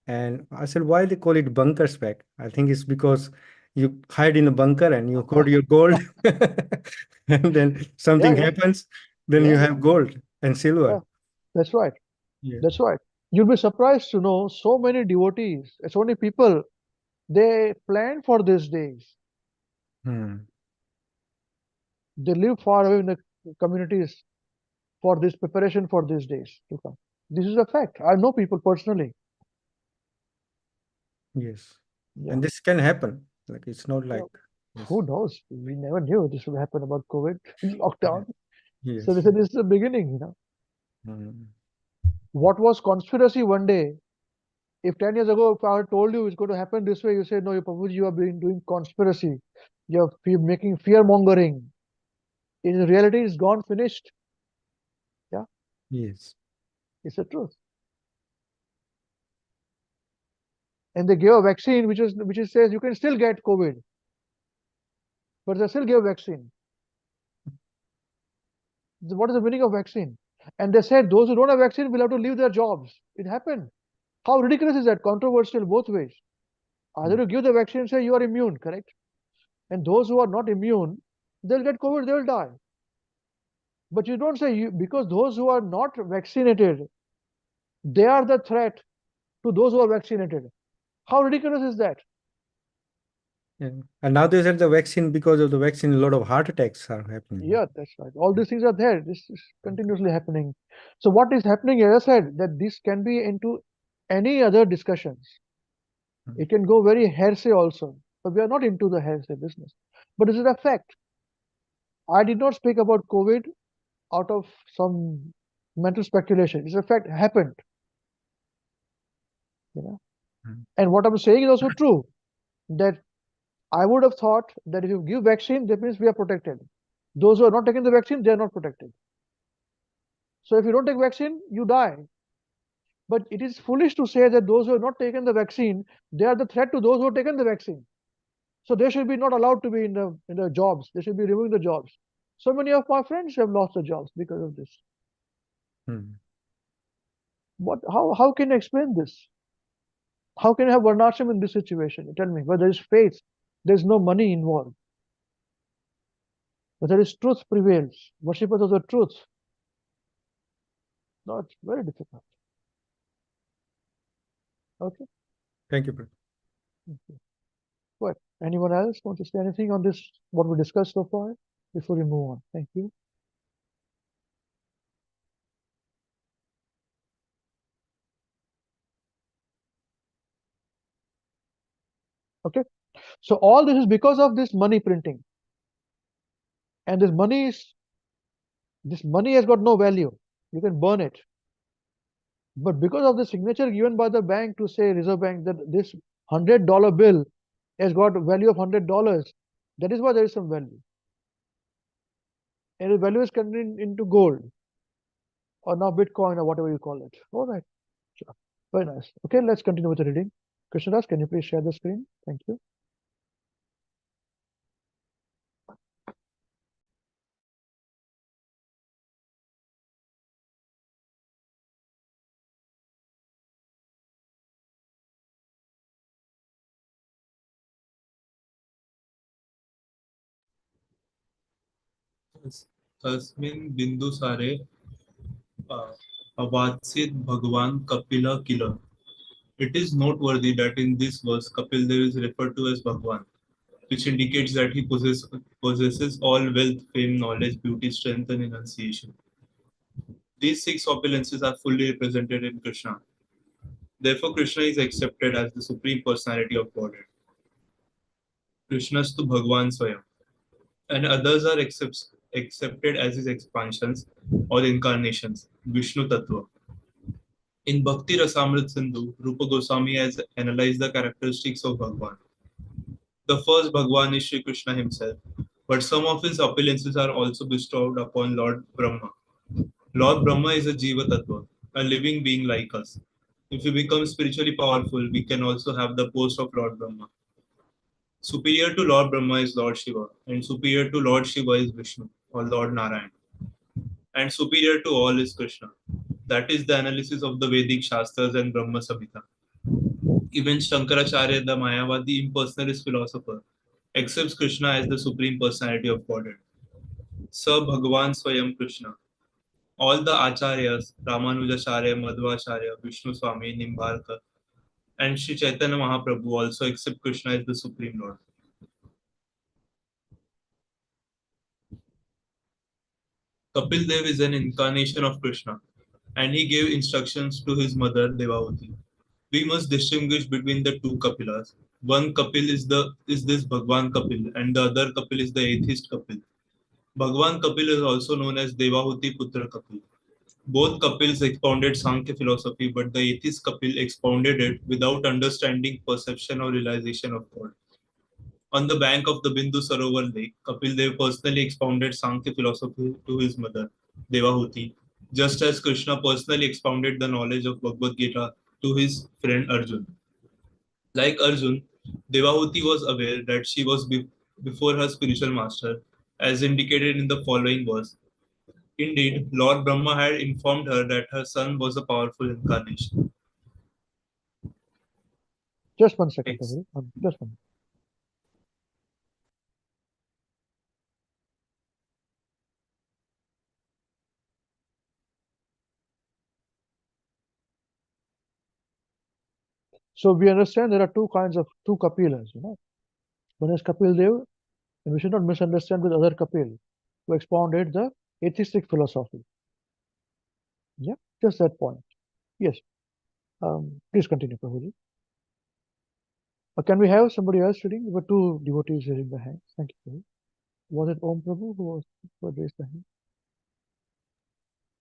And I said, why they call it bunkers pack? I think it's because you hide in a bunker and you got your gold, and then something Yeah. happens, then you Yeah. have gold and silver. That's right. Yeah. That's right. You'll be surprised to know so many devotees, so many people, they plan for these days. Hmm. They live far away in the communities for this preparation for these days to come. This is a fact. I know people personally. Yes. Yeah. And this can happen. Like it's not like yes. Who knows? We never knew this would happen about COVID lockdown. Yes. So they said this is the beginning, you know. Hmm. What was conspiracy one day? If 10 years ago, if I had told you it's going to happen this way, you say, no, Prabhuji, you are doing conspiracy. You're making fear mongering. In reality, it's gone, finished. Yeah, Yes. it's the truth. And they gave a vaccine which says you can still get COVID, but they still gave vaccine. What is the meaning of vaccine? And they said those who don't have vaccine will have to leave their jobs. It happened. How ridiculous is that? Controversial both ways. Either you give the vaccine and say you are immune, correct? And those who are not immune, they'll get COVID, they'll die. But you don't say you, because those who are not vaccinated, they are the threat to those who are vaccinated. How ridiculous is that? Yeah. And now they said the vaccine, because of the vaccine, a lot of heart attacks are happening. Yeah, that's right. All these things are there. This is continuously happening. So what is happening, as I said, that this can be into any other discussions. It can go very hearsay also, but we are not into the hearsay business. But this is a fact. I did not speak about COVID out of some mental speculation. It's a fact, happened. You know, and what I'm saying is also true. That I would have thought that if you give vaccine, that means we are protected. Those who are not taking the vaccine, they are not protected. So if you don't take vaccine, you die. But it is foolish to say that those who have not taken the vaccine, they are the threat to those who have taken the vaccine. So they should be not allowed to be in the jobs. They should be removing the jobs. So many of my friends have lost their jobs because of this. How can you explain this? How can you have varnashram in this situation? Tell me, where there is faith, there is no money involved. But there is truth prevails. Worshippers of the truth. No, it's very difficult. Okay. Thank you, Prabhu. What? Anyone else want to say anything on this, what we discussed so far, before we move on? Thank you. Okay. So all this is because of this money printing. And this money has got no value. You can burn it. But because of the signature given by the bank to say Reserve Bank that this $100 bill has got a value of $100, that is why there is some value. And the value is converted into gold or now Bitcoin or whatever you call it. All right. Sure. Very nice. Okay, let's continue with the reading. Krishnadas, can you please share the screen? Thank you. तस्मिन् बिन्दुसारे अवात्सित भगवान Kapila killer. It is noteworthy that in this verse Kapildev is referred to as Bhagwan, which indicates that he possesses all wealth, fame, knowledge, beauty, strength, and enunciation. These six opulences are fully represented in Krishna. Therefore, Krishna is accepted as the Supreme Personality of Godhead. Krishnastu Bhagwan Swayam. And others are accepted as his expansions or incarnations, Vishnu Tattva. In Bhakti Rasamrit Sindhu, Rupa Goswami has analyzed the characteristics of Bhagwan. The first Bhagwan is Sri Krishna himself, but some of his opulences are also bestowed upon Lord Brahma. Lord Brahma is a Jiva Tattva, a living being like us. If we become spiritually powerful, we can also have the post of Lord Brahma. Superior to Lord Brahma is Lord Shiva, and superior to Lord Shiva is Vishnu or Lord Narayan, and superior to all is Krishna. That is the analysis of the Vedic Shastras and Brahma Samhita. Even Shankaracharya, the Mayavadi impersonalist philosopher, accepts Krishna as the supreme personality of Godhead. Sa Bhagavan Swayam Krishna. All the Acharyas, Ramanujacharya, Madhvacharya, Vishnu Swami, Nimbarkar, and Sri Chaitanya Mahaprabhu also accept Krishna as the Supreme Lord. Kapil Dev is an incarnation of Krishna, and he gave instructions to his mother Devahūti. We must distinguish between the two Kapilas. One Kapil is this Bhagwan Kapil, and the other Kapil is the atheist Kapil. Bhagwan Kapil is also known as Devahūti Putra Kapil. Both Kapils expounded Sankhya philosophy, but the atheist Kapil expounded it without understanding, perception, or realization of God. On the bank of the Bindu Sarovar lake, Kapil Dev personally expounded Sankhya philosophy to his mother, Devahūti, just as Krishna personally expounded the knowledge of Bhagavad Gita to his friend Arjun. Like Arjun, Devahūti was aware that she was before her spiritual master, as indicated in the following verse. Indeed, Lord Brahma had informed her that her son was a powerful incarnation. Just 1 second, Thanks. Prabhuji. Just 1. So we understand there are two Kapilas, One is Kapil Dev, and we should not misunderstand with other Kapil, who expounded the atheistic philosophy. Yeah, just that point. Yes. Please continue, Prabhuji. Can we have somebody else reading? There were two devotees raising the hands. Thank you, Prabhu. Was it Om Prabhu who had raised the hand?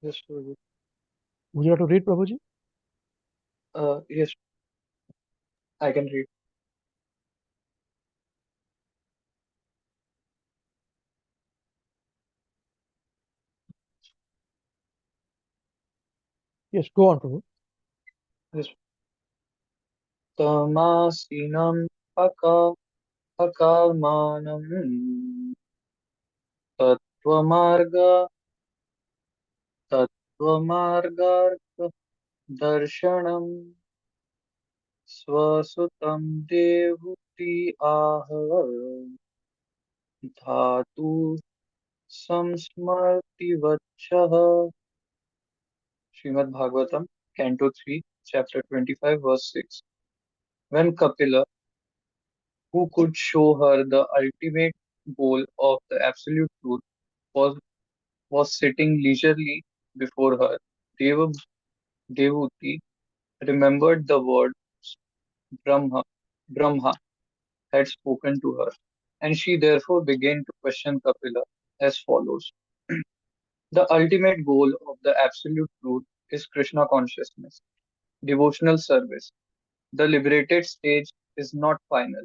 Yes, Prabhuji. Would you like to read, Prabhuji? Yes, I can read. Yes, go on, Prabhu. Yes. Tamasinam akalmanam tattvamarga tattvamargarga darshanam swasutam devuti aha dhatu samsmarti vachah. Srimad Bhagavatam, Canto 3, Chapter 25, Verse 6. When Kapila, who could show her the ultimate goal of the absolute truth, was, was sitting leisurely before her, Devūti remembered the words Brahma, Brahma had spoken to her, and she therefore began to question Kapila as follows. The ultimate goal of the absolute truth is Krishna consciousness, devotional service. The liberated stage is not final.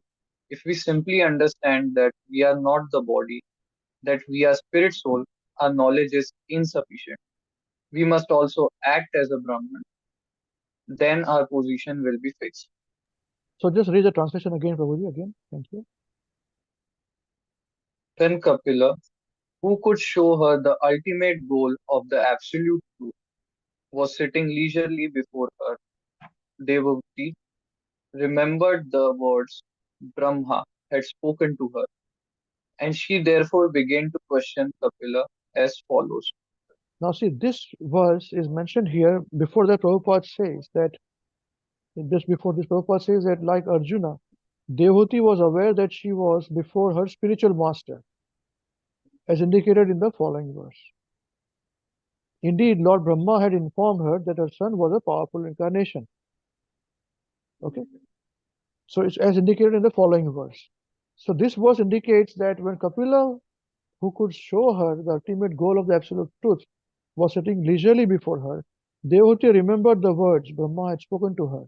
If we simply understand that we are not the body, that we are spirit soul, our knowledge is insufficient. We must also act as a Brahman. Then our position will be fixed. So just read the translation again, Prabhuji, again. Thank you. Then Kapila, who could show her the ultimate goal of the absolute truth, was sitting leisurely before her. Devavati remembered the words Brahma had spoken to her, and she therefore began to question Kapila as follows. Now see, this verse is mentioned here before that Prabhupada says that, Prabhupada says that like Arjuna, Devhuti was aware that she was before her spiritual master, as indicated in the following verse. Indeed, Lord Brahma had informed her that her son was a powerful incarnation. Okay. So it's as indicated in the following verse. So this verse indicates that when Kapila, who could show her the ultimate goal of the absolute truth, was sitting leisurely before her, Devhuti remembered the words Brahma had spoken to her,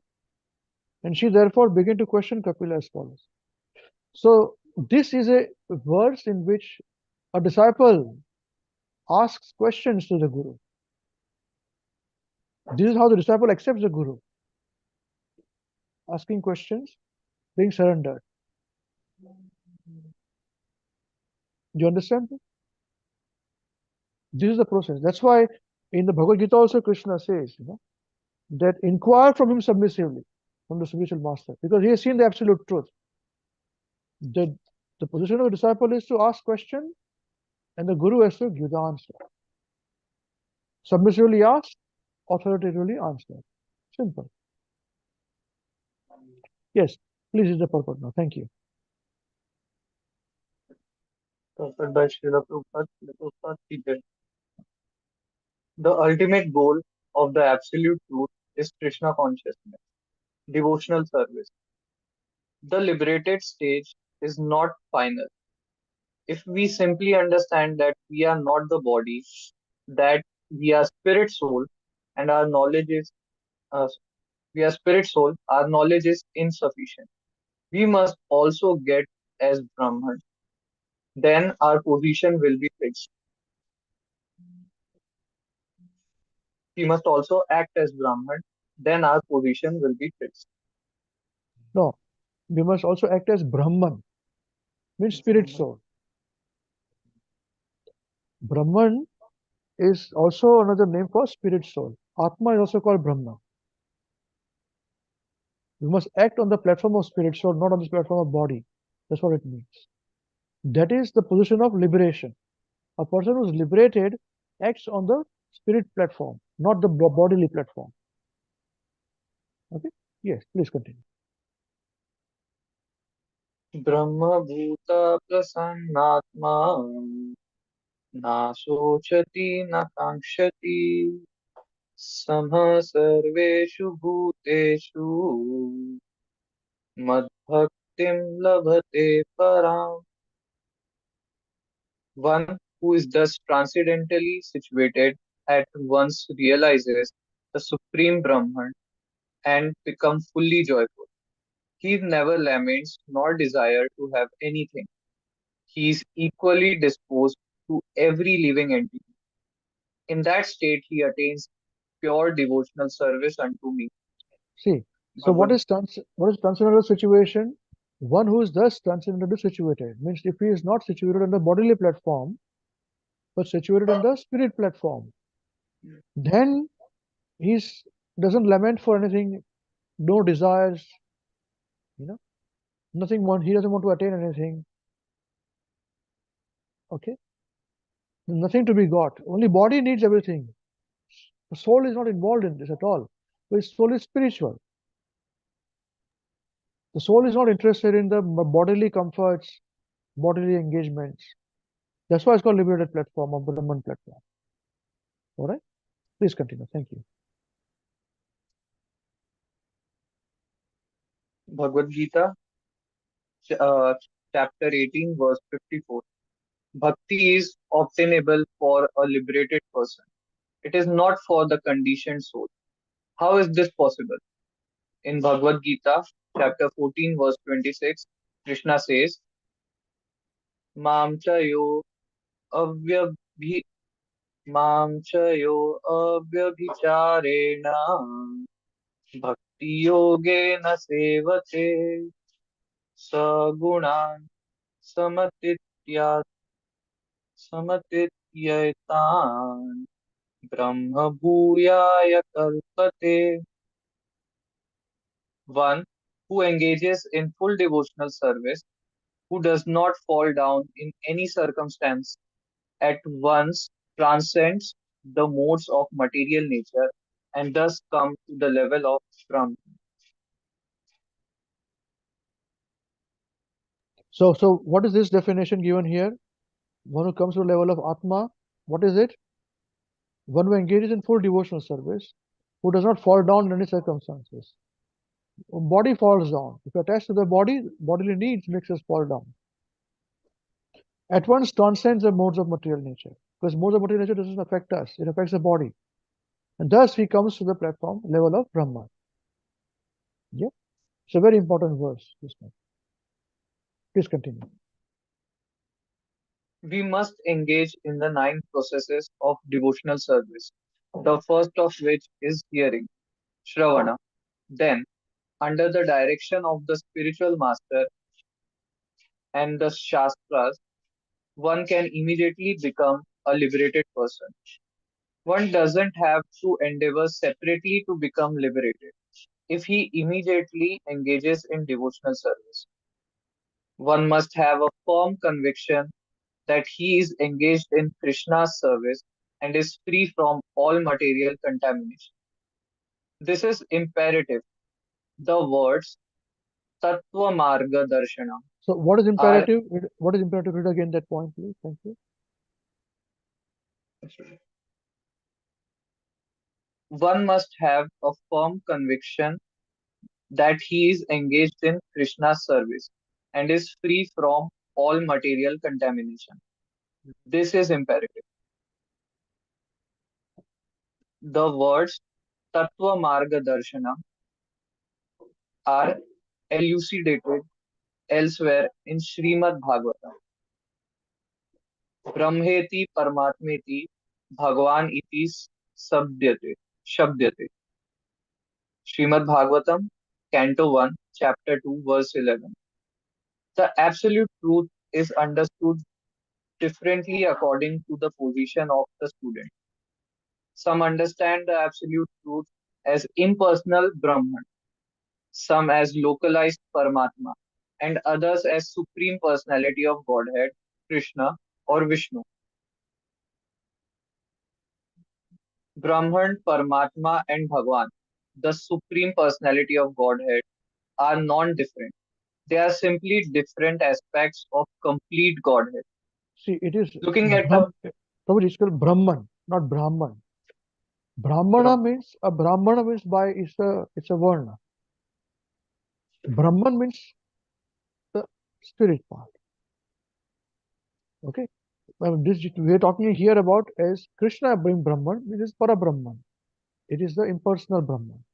and she therefore began to question Kapila as follows. So This is a verse in which a disciple asks questions to the Guru. This is how the disciple accepts the Guru. Asking questions, being surrendered. Do you understand? This is the process. That's why in the Bhagavad Gita also Krishna says, that inquire from him submissively, from the spiritual master, because he has seen the absolute truth. The position of a disciple is to ask question, and the Guru has to give the answer. Submissively asked, authoritatively answered. Simple. Yes, please use the purport now. Thank you. Taught by Srila Prabhupada, he did. The ultimate goal of the absolute truth is Krishna consciousness, devotional service. The liberated stage is not final. If we simply understand that we are not the body, that we are spirit soul, and our knowledge is we are spirit soul, our knowledge is insufficient. We must also get as Brahman. Then our position will be fixed. We must also act as Brahman. Then our position will be fixed. No, we must also act as Brahman, means spirit soul. Brahman is also another name for spirit soul. Atma is also called Brahma. We must act on the platform of spirit soul, not on the platform of body. That's what it means. That is the position of liberation. A person who is liberated acts on the spirit platform, not the bodily platform. Okay? Yes, please continue. Brahma Bhuta Prasannatma Na Sochati Na Kankshati Samha Sarveshu Bhuteshu Madbhaktim Labhate Param. One who is thus transcendentally situated at once realizes the Supreme Brahman and becomes fully joyful. He never laments nor desires to have anything. He is equally disposed to every living entity. In that state, he attains pure devotional service unto me. See, so what is transcendental situation? One who is thus transcendentally situated means if he is not situated on the bodily platform, but situated on the spirit platform, then he doesn't lament for anything, no desires, nothing he doesn't want to attain anything. Okay? Nothing to be got. Only body needs everything. The soul is not involved in this at all. The soul is spiritual. The soul is not interested in the bodily comforts, bodily engagements. That's why it's called liberated platform or Brahman platform. All right? Please continue. Thank you. Bhagavad Gita, chapter 18, verse 54. Bhakti is obtainable for a liberated person. It is not for the conditioned soul. How is this possible? In Bhagavad Gita, chapter 14, verse 26, Krishna says, Mam chayo avyabhi Mam chayo avyabhicharena bhakti yogena sevate sagunan samatitya samatityataan brahma bhuyaya kalpate. One who engages in full devotional service, who does not fall down in any circumstance, at once transcends the modes of material nature and thus come to the level of Brahman. So what is this definition given here? One who comes to the level of Atma, what is it? One who engages in full devotional service, who does not fall down in any circumstances. Body falls down. If attached to the body, bodily needs makes us fall down. At once transcends the modes of material nature, because modes of material nature doesn't affect us, it affects the body. And thus he comes to the platform level of Brahman. Yeah? It's a very important verse, this one. Please continue. We must engage in the 9 processes of devotional service, the first of which is hearing, Shravana. Then, under the direction of the spiritual master and the Shastras, one can immediately become a liberated person. One doesn't have to endeavor separately to become liberated if he immediately engages in devotional service. One must have a firm conviction that he is engaged in Krishna's service and is free from all material contamination. This is imperative. The words Tattva Marga Darshana So what is are imperative? What is imperative? Read again that point, please. Thank you. one must have a firm conviction that he is engaged in Krishna's service and is free from all material contamination. This is imperative. The words Tattva Marga Darshana are elucidated elsewhere in Srimad Bhagavatam. Brahmeti Paramatmeti Bhagwan iti Shabdyate. Srimad Bhagavatam, Canto 1, Chapter 2, Verse 11. The absolute truth is understood differently according to the position of the student. Some understand the absolute truth as impersonal Brahman, some as localized Paramatma, and others as supreme personality of Godhead, Krishna or Vishnu. Brahman, Paramatma, and Bhagwan, the supreme personality of Godhead, are non-different. They are simply different aspects of complete Godhead. See, it is Looking at a Prabhuji, it's called Brahman, not Brahman. Brahmana means by it's a varna. Brahman means the spirit part. Okay. This we are talking here about as Krishna being Brahman, this is Para Brahman. It is the impersonal Brahman.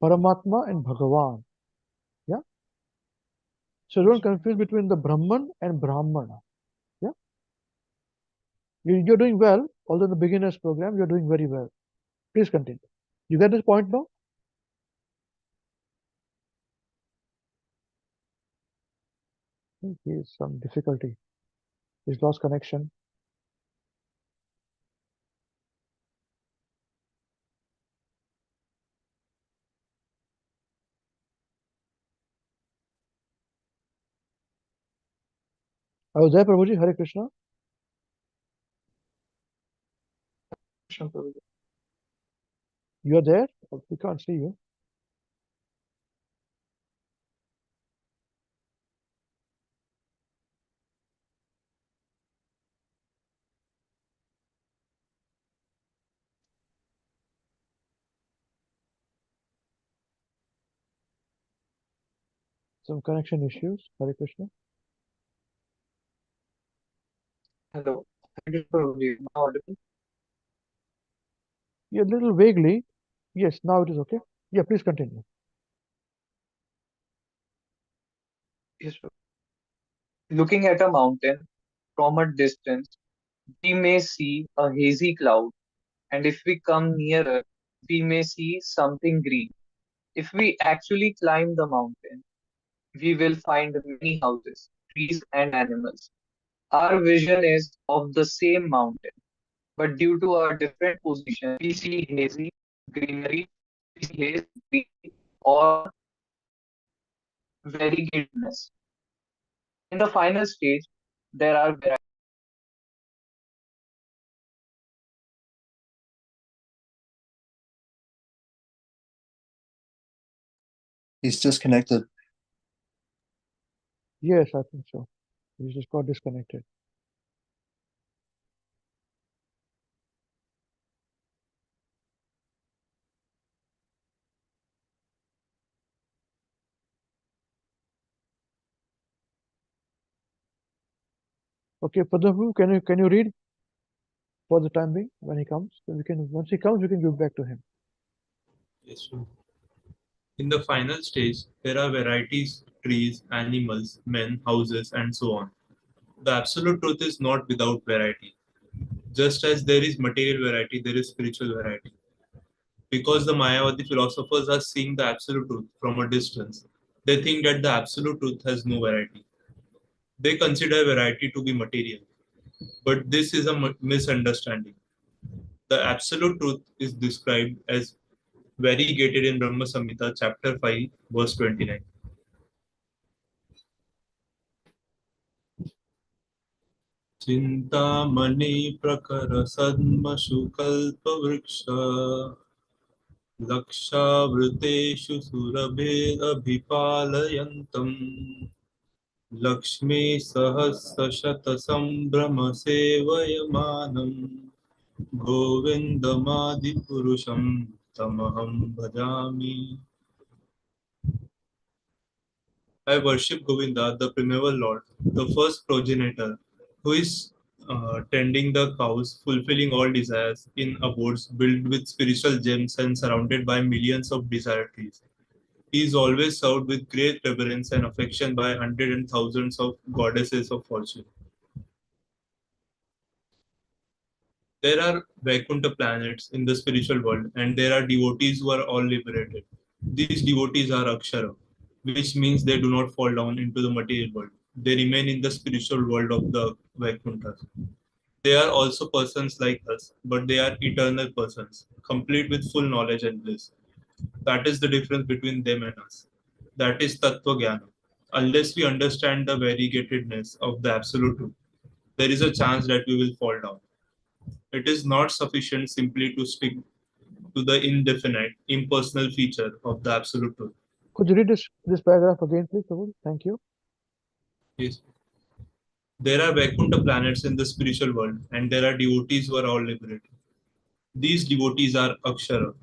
Paramatma and Bhagavan. Yeah. So don't confuse between the Brahman and Brahmana. Yeah. You're doing well, although in the beginners program, you're doing very well. Please continue. You get this point now? I think he has some difficulty. He's lost connection. I was there, Prabhuji. Hare Krishna. You are there? We can't see you. Some connection issues. Hare Krishna. hello. Thank you for being audible. Yeah, a little vaguely. Yes, now it is okay. Yeah, please continue. Yes, sir. Looking at a mountain from a distance, we may see a hazy cloud, and if we come nearer, we may see something green. If we actually climb the mountain, we will find many houses, trees, and animals. Our vision is of the same mountain, but due to our different position, we see hazy greenery, we see haze green, or variegatedness. In the final stage, there are He's disconnected. Yes, I think so. We just got disconnected. Okay, Padmavu, can you read for the time being when he comes? So we can once he comes, we can give back to him. Yes, sir. In the final stage, there are varieties, trees, animals, men, houses, and so on. The absolute truth is not without variety. Just as there is material variety, there is spiritual variety. Because the Mayavadi philosophers are seeing the absolute truth from a distance, they think that the absolute truth has no variety. They consider variety to be material. But this is a misunderstanding. The absolute truth is described as variegated in Brahma Samhita, chapter 5, verse 29. Chintamani प्रकर सन्मशु कल्पवृक्ष लक्षावृतेषु सुरभिरभिपालयन्तम् Lakshmi सहस्रशतसम्भ्रमसेवयमानम् गोविन्दमादिपुरुषं तमहं भजामि. I worship Govinda, the primeval Lord, the first progenitor, who is tending the cows, fulfilling all desires in abodes built with spiritual gems and surrounded by millions of desire trees. He is always served with great reverence and affection by hundreds and thousands of goddesses of fortune. There are Vaikuntha planets in the spiritual world, and there are devotees who are all liberated. These devotees are Akshara, which means they do not fall down into the material world. They remain in the spiritual world of the Vaikunthas. They are also persons like us, but they are eternal persons, complete with full knowledge and bliss. That is the difference between them and us. That is Tattva Jnana. Unless we understand the variegatedness of the Absolute Truth, there is a chance that we will fall down. It is not sufficient simply to stick to the indefinite, impersonal feature of the Absolute Truth. Could you read this paragraph again, please, Prabhu? Thank you. Yes. There are Vaikuntha planets in the spiritual world, and there are devotees who are all liberated. These devotees are Akshara,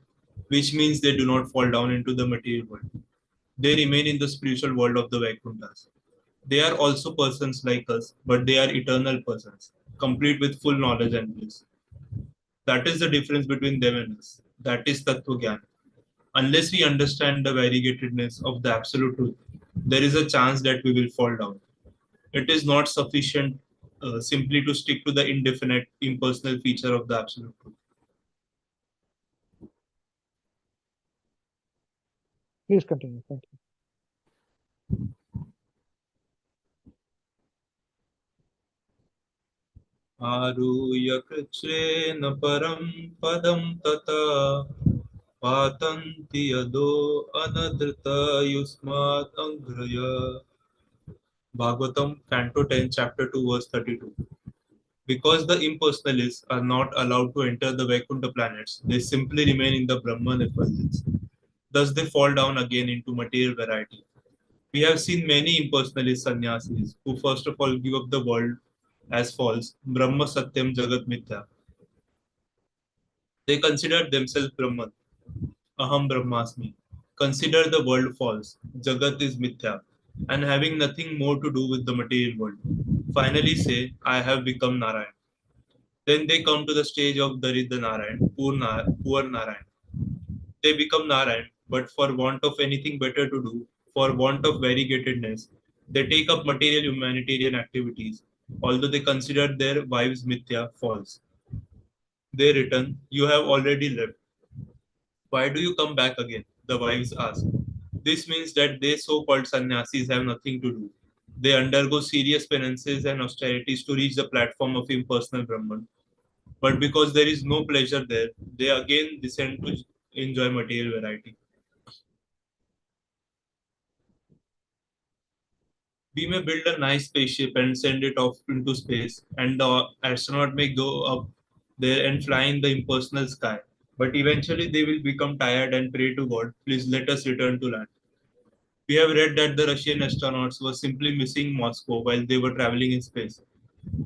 which means they do not fall down into the material world. They remain in the spiritual world of the Vaikunthas. They are also persons like us, but they are eternal persons, complete with full knowledge and bliss. That is the difference between them and us. That is Tattva Jnana. Unless we understand the variegatedness of the Absolute Truth, there is a chance that we will fall down. It is not sufficient simply to stick to the indefinite, impersonal feature of the Absolute Truth. Please continue. Thank you. आरुह्य कृच्छ्रेण परं पदं तथा पातन्ति यदो अनधृतयुष्मात् अङ्घ्रय. Bhagavatam, Canto 10, Chapter 2, verse 32. Because the impersonalists are not allowed to enter the Vaikuntha planets, they simply remain in the Brahman effulgence. Thus they fall down again into material variety. We have seen many impersonalist sannyasis who first of all give up the world as false, Brahma Satyam Jagat Mithya. They consider themselves Brahman, Aham Brahmasmi. Consider the world false, Jagat is Mithya, and having nothing more to do with the material world. Finally say, I have become Narayan. Then they come to the stage of Daridra Narayan, poor Narayan. They become Narayan, but for want of anything better to do, for want of variegatedness, they take up material humanitarian activities, although they consider their wives Mithya false. They return, you have already left. Why do you come back again? The wives ask. This means that they so-called sannyasis have nothing to do. They undergo serious penances and austerities to reach the platform of impersonal Brahman. But because there is no pleasure there, they again descend to enjoy material variety. We may build a nice spaceship and send it off into space, and the astronaut may go up there and fly in the impersonal sky. But eventually they will become tired and pray to God, please let us return to land. We have read that the Russian astronauts were simply missing Moscow while they were traveling in space.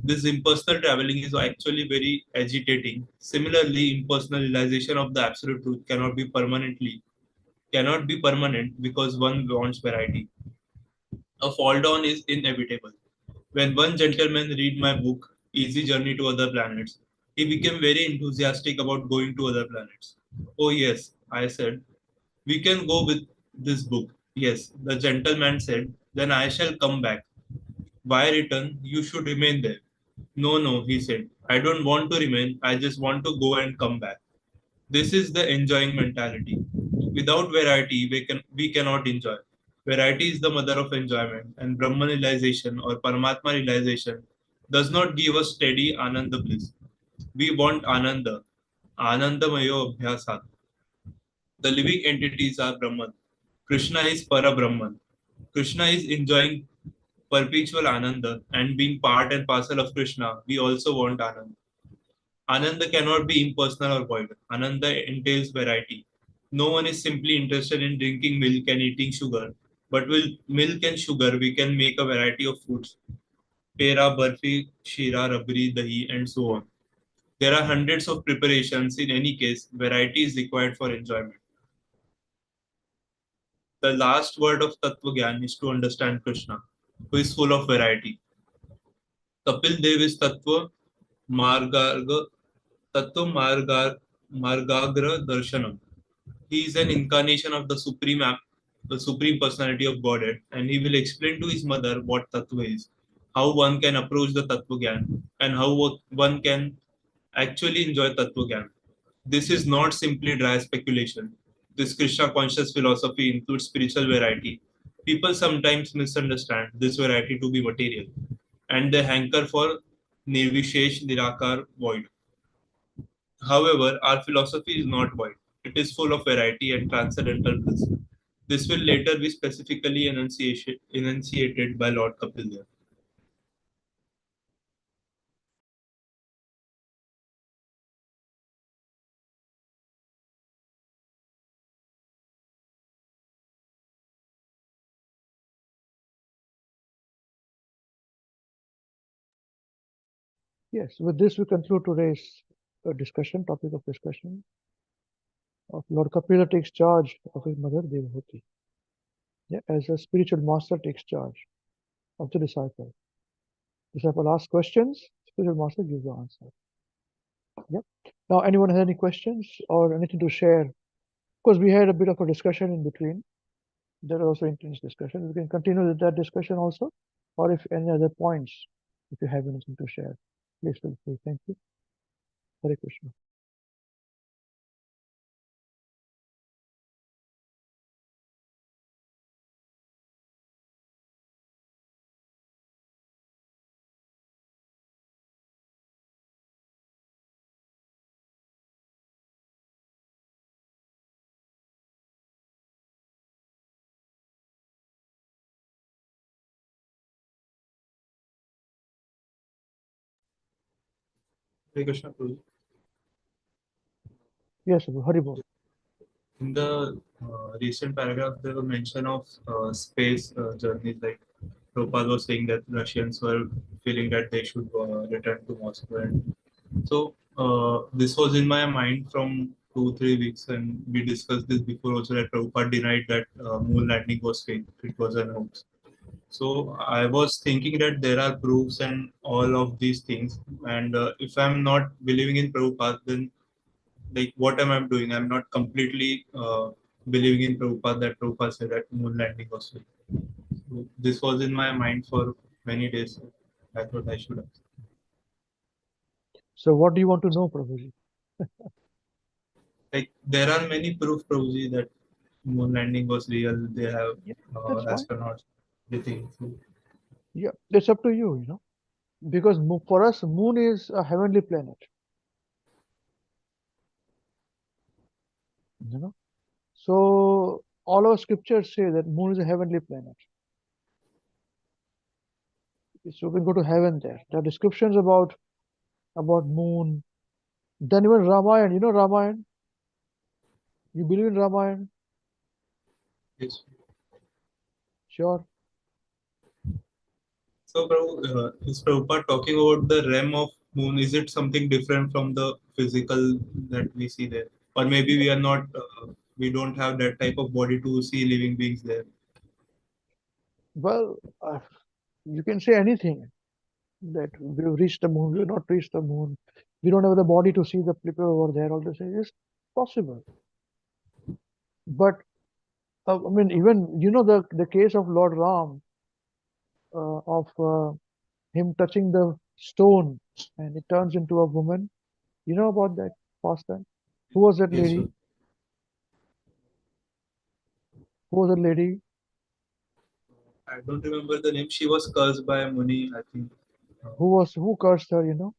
This impersonal traveling is actually very agitating. Similarly, impersonal realization of the absolute truth cannot be permanent because one wants variety. A fall down is inevitable. When one gentleman read my book, Easy Journey to Other Planets, he became very enthusiastic about going to other planets. Oh yes, I said, we can go with this book. Yes, the gentleman said, then I shall come back. Why return? You should remain there. No, no, he said. I don't want to remain. I just want to go and come back. This is the enjoying mentality. Without variety, we cannot enjoy. Variety is the mother of enjoyment, and Brahman realization or Paramatma realization does not give us steady Ananda bliss. We want Ananda, Anandamayo Abhyasat. The living entities are Brahman. Krishna is Para Brahman. Krishna is enjoying perpetual Ananda and being part and parcel of Krishna. We also want Ananda. Ananda cannot be impersonal or void. Ananda entails variety. No one is simply interested in drinking milk and eating sugar, but with milk and sugar, we can make a variety of foods. Pera, barfi, shira, rabri, dahi, and so on. There are hundreds of preparations. In any case, variety is required for enjoyment. The last word of Tattva Gyan is to understand Krishna, who is full of variety. Kapil Dev is Margarga, Tattva Margagra Darshanam. He is an incarnation of the Supreme Personality of Godhead, and he will explain to his mother what Tattva is, how one can approach the Tattva Gyan, and how one can actually enjoy Tattva Gyan. This is not simply dry speculation. This Krishna conscious philosophy includes spiritual variety. People sometimes misunderstand this variety to be material, and they hanker for Nirvishesh Nirakar void. However, our philosophy is not void. It is full of variety and transcendental bliss. This will later be specifically enunciated by Lord Kapila. Yes, with this we conclude today's topic of discussion of Lord Kapila takes charge of his mother Devahūti. Yeah, as a spiritual master takes charge of the disciple. Disciple asks questions, spiritual master gives the answer. Yep. Now, anyone has any questions or anything to share? Of course, we had a bit of a discussion in between. There was also intense discussion. We can continue with that discussion also, or if any other points, if you have anything to share, please feel free. Thank you. Hare Krishna. Hare Krishna Prabhu. Yes, Haribol. In the recent paragraph, there was mention of space journeys. Like Prabhupada was saying that Russians were feeling that they should return to Moscow. And so this was in my mind from 2 3 weeks, and we discussed this before also that Prabhupada denied that moon landing was fake. It was an hoax. So I was thinking that there are proofs and all of these things, and if I'm not believing in Prabhupada, then like what am I doing? I'm not completely believing in Prabhupada that Prabhupada said that moon landing was fake. So this was in my mind for many days. I thought I should ask. So, what do you want to know, Prabhuji? Like there are many proof, Prabhuji, that moon landing was real. They have Yeah, that's fine. astronauts, everything. So, Yeah, it's up to you, because for us, moon is a heavenly planet. You know, so all our scriptures say that moon is a heavenly planet. So we can go to heaven there. There are descriptions about moon. Then even Ramayana, Ramayana. You believe in Ramayana? yes. Sure. So, is Prabhupada talking about the realm of moon? Is it something different from the physical that we see there? Or maybe we are not, we don't have that type of body to see living beings there. Well, you can say anything that we've reached the moon, we've not reached the moon. We don't have the body to see the people over there. All this is possible. But I mean, even the case of Lord Ram. of him touching the stone and it turns into a woman. You know about that pastime? Who was that Yes, lady? sir. Who was that lady? I don't remember the name. She was cursed by Muni, I think. Who cursed her, you know?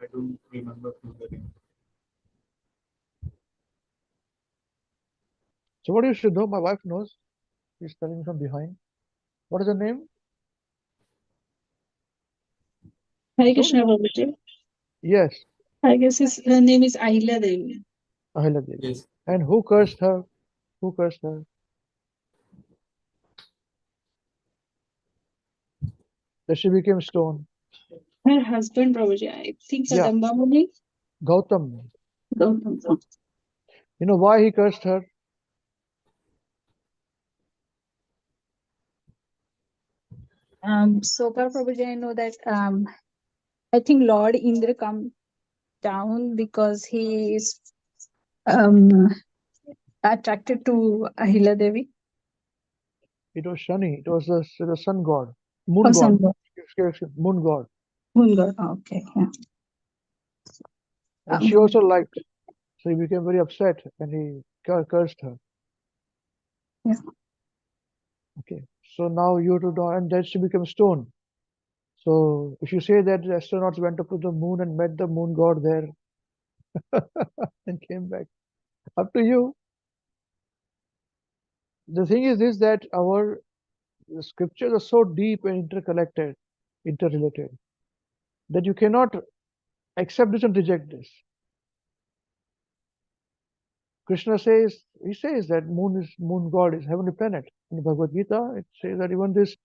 I don't remember the name. So what you should know, my wife knows. She's telling me from behind. What is her name? Hare I told Krishna you. Babaji. Yes, I guess her name is Ahila Devi. Ahila Devi. Yes. And who cursed her? Who cursed her? That she became stone. Her husband, Babaji, I think Yeah. Kadamba Muni. Gautam. Gautam. You know why he cursed her? So far, Prabhuji, I know that I think Lord Indra come down because he is attracted to Ahila Devi. It was Shani. It was the sun god. Moon Or god. some god. Excuse me, moon god. Moon god. Okay. Yeah. And she also liked. So he became very upset and he cursed her. Yeah. Okay. So now you to know, and then she became stone. So if you say that the astronauts went up to the moon and met the moon god there and came back, up to you. The thing is this, that the scriptures are so deep and interrelated, that you cannot accept this and reject this. Krishna says, he says that moon god is heavenly planet. In the Bhagavad Gita, it says that even this,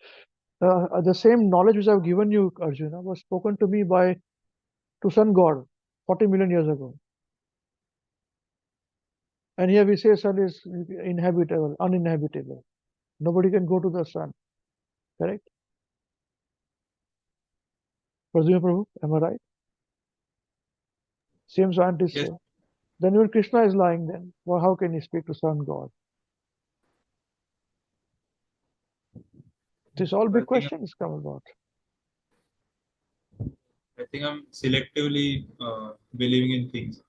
the same knowledge which I've given you, Arjuna, was spoken to me to sun god 40 million years ago. And here we say sun is uninhabitable. Nobody can go to the sun. Correct? Pradyumna Prabhu, am I right? Same scientists Yes. say. Then even Krishna is lying then. Well, how can he speak to sun god? This all big questions come about. I think I'm selectively believing in things,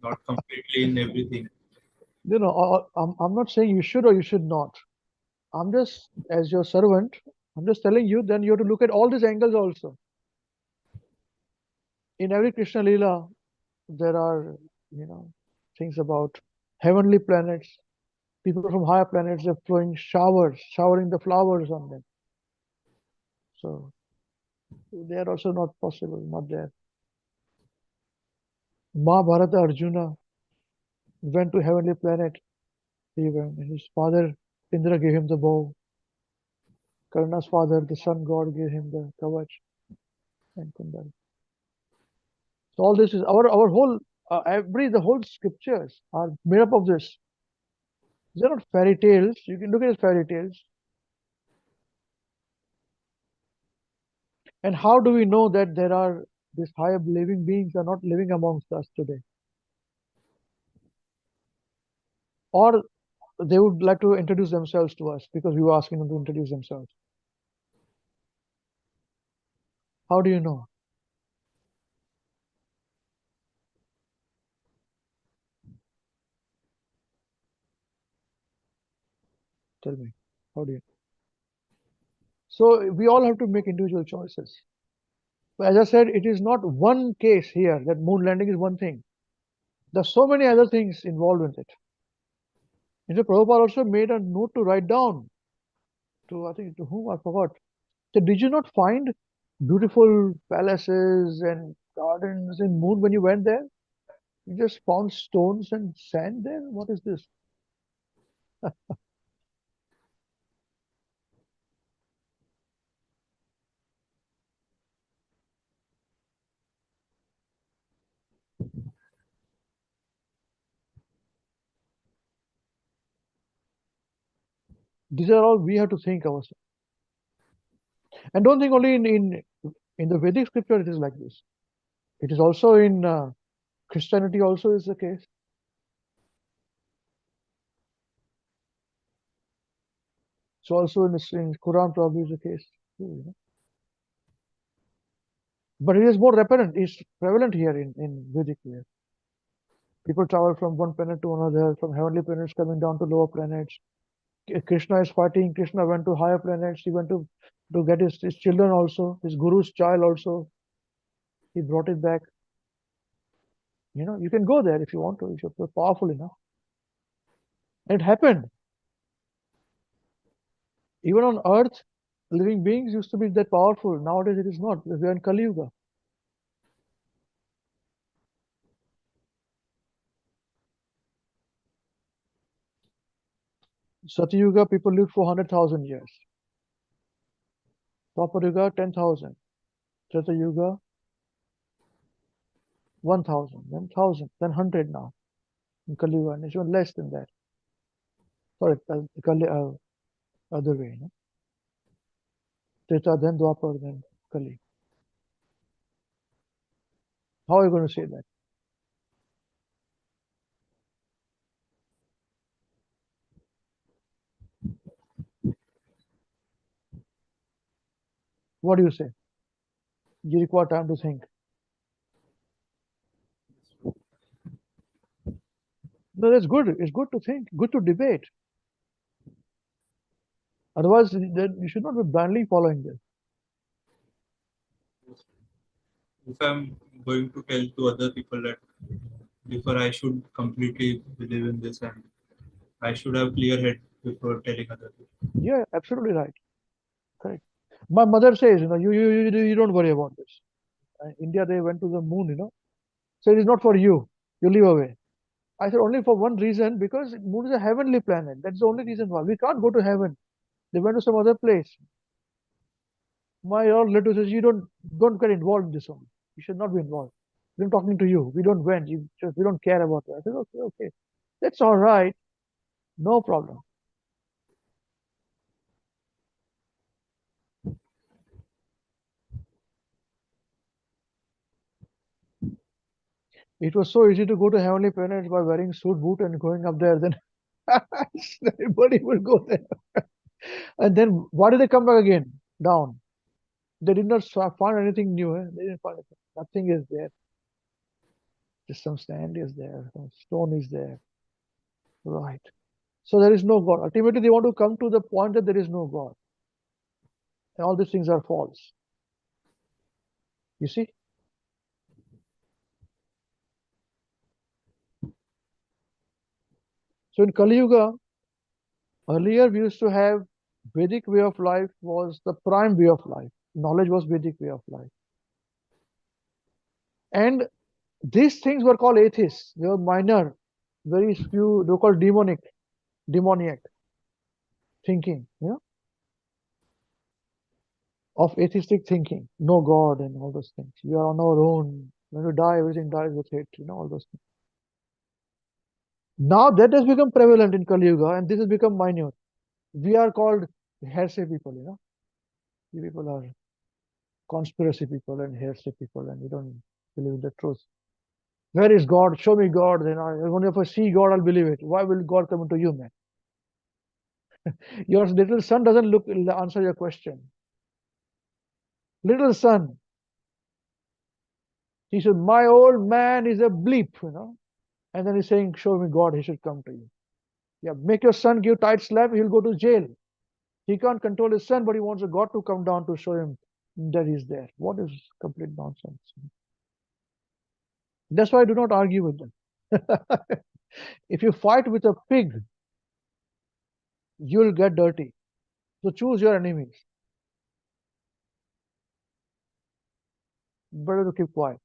not completely in everything. You know, I'm not saying you should or you should not. I'm just, as your servant, I'm just telling you, then you have to look at all these angles also. In every Krishna Leela, there are, things about heavenly planets. People from higher planets are throwing showering the flowers on them. So they are also not possible, not there. Mahabharata Arjuna went to heavenly planet. He went, and his father Indra gave him the bow. Karna's father, the sun god, gave him the kavach and kundal. So all this is our whole the whole scriptures are made up of this. They're not fairy tales. You can look at it as fairy tales. And how do we know that these higher living beings are not living amongst us today? Or they would like to introduce themselves to us because we were asking them to introduce themselves. How do you know? Tell me. How do you know? So we all have to make individual choices. But as I said, it is not one case here that moon landing is one thing. There's so many other things involved in it. And so Prabhupada also made a note to write down I think to whom I forgot. So did you not find beautiful palaces and gardens in moon when you went there? You just found stones and sand there? What is this? These are all we have to think ourselves. And don't think only in the Vedic scripture it is like this. It is also in Christianity also is the case. It's also in Quran probably is the case too, you know. But it is more prevalent here in Vedic here. People travel from one planet to another, from heavenly planets coming down to lower planets. Krishna is fighting. Krishna went to higher planets. He went to get his children also, his guru's child also. He brought it back. You know, you can go there if you want to, if you're powerful enough. And it happened. Even on earth, living beings used to be that powerful. Nowadays it is not. We are in Kali Yuga. Satya Yuga, people lived for 100,000 years. Dwapar Yuga, 10,000. Treta Yuga, 1,000, then 1,000, then 100 now. In Kali Yuga, and it's even less than that. Sorry, other way. No? Treta, then Dwapar, then Kali. How are you going to say that? What do you say? You require time to think. No, that's good. It's good to think, good to debate. Otherwise, then you should not be blindly following this. If I'm going to tell to other people that before I should completely believe in this, and I should have clear head before telling other people. Yeah, absolutely right. Correct. My mother says, you know, you don't worry about this. India, they went to the moon, you know. So it is not for you. You live away. I said only for one reason, because moon is a heavenly planet. That's the only reason why. We can't go to heaven. They went to some other place. My old relative says, you don't get involved in this one. You should not be involved. I'm talking to you. We don't went. We don't care about that. I said, okay. That's all right. No problem. It was so easy to go to heavenly planets by wearing suit, boot, and going up there. Then everybody would go there. And then why did they come back again? Down. They did not find anything new. Eh? They didn't find anything. Nothing is there. Just some sand is there. Some stone is there. Right. So there is no God. Ultimately, they want to come to the point that there is no God. And all these things are false. You see? So in Kali Yuga, earlier we used to have Vedic way of life was the prime way of life. Knowledge was Vedic way of life. And these things were called atheists. They were minor, very few, they were called demoniac thinking, you know, of atheistic thinking, no God and all those things. We are on our own. When we die, everything dies with it, you know, all those things. Now that has become prevalent in Kali Yuga, and this has become minor. We are called hearsay people, you know. You people are conspiracy people and hearsay people, and we don't believe in the truth. Where is God? Show me God. Then only if I see God, I'll believe it. Why will God come into you, man? Your little son doesn't answer your question. Little son, he said, my old man is a bleep, you know. And then he's saying, show me God, he should come to you. Yeah, make your son give tight slap, he'll go to jail. He can't control his son, but he wants a God to come down to show him that he's there. What is complete nonsense? That's why I do not argue with them. If you fight with a pig, you'll get dirty. So choose your enemies. Better to keep quiet.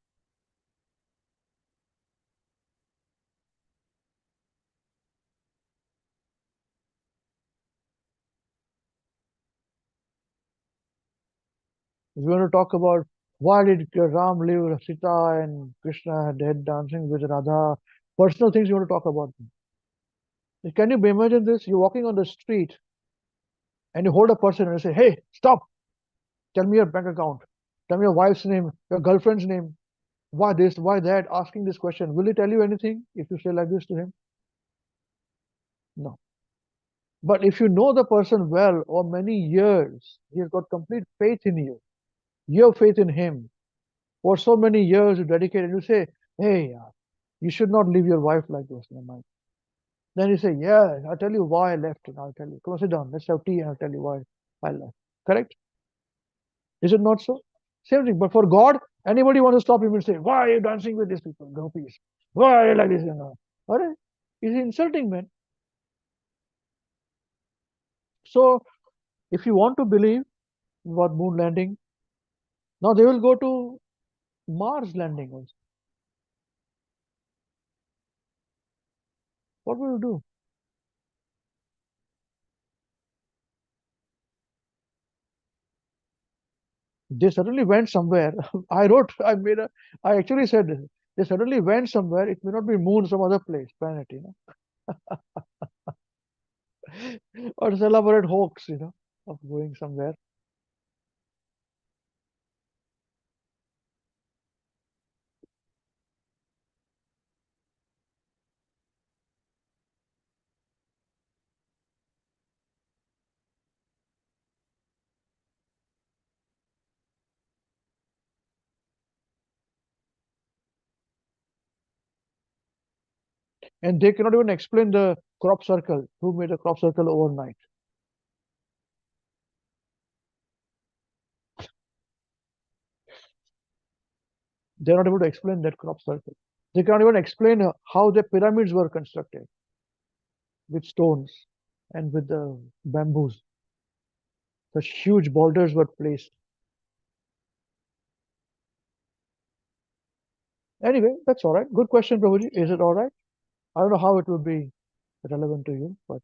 If you want to talk about why did Ram leave Sita and Krishna had dancing with Radha, personal things you want to talk about. Can you imagine this? You're walking on the street and you hold a person and you say, hey, stop. Tell me your bank account. Tell me your wife's name, your girlfriend's name. Why this? Why that? Asking this question. Will he tell you anything if you say like this to him? No. But if you know the person well or many years, he has got complete faith in you. You have faith in him. For so many years you dedicate and you say, hey, you should not leave your wife like this. Then you say, yeah, I'll tell you why I left. And I'll tell you, come on, sit down, let's have tea and I'll tell you why I left. Correct? Is it not so? Same thing. But for God, anybody wants to stop him and say, why are you dancing with these people? Go peace. Why are you like this? Alright? He's insulting, man. So if you want to believe about moon landing, now they will go to Mars landing also. What will you do? They suddenly went somewhere. I actually said this. They suddenly went somewhere. It may not be moon, some other place, planet, or it's elaborate hoax, of going somewhere. And they cannot even explain the crop circle. Who made a crop circle overnight? They're not able to explain that crop circle. They cannot even explain how the pyramids were constructed with stones and with the bamboos. Such huge boulders were placed. Anyway, that's all right. Good question, Prabhuji. Is it all right? I don't know how it would be relevant to you, but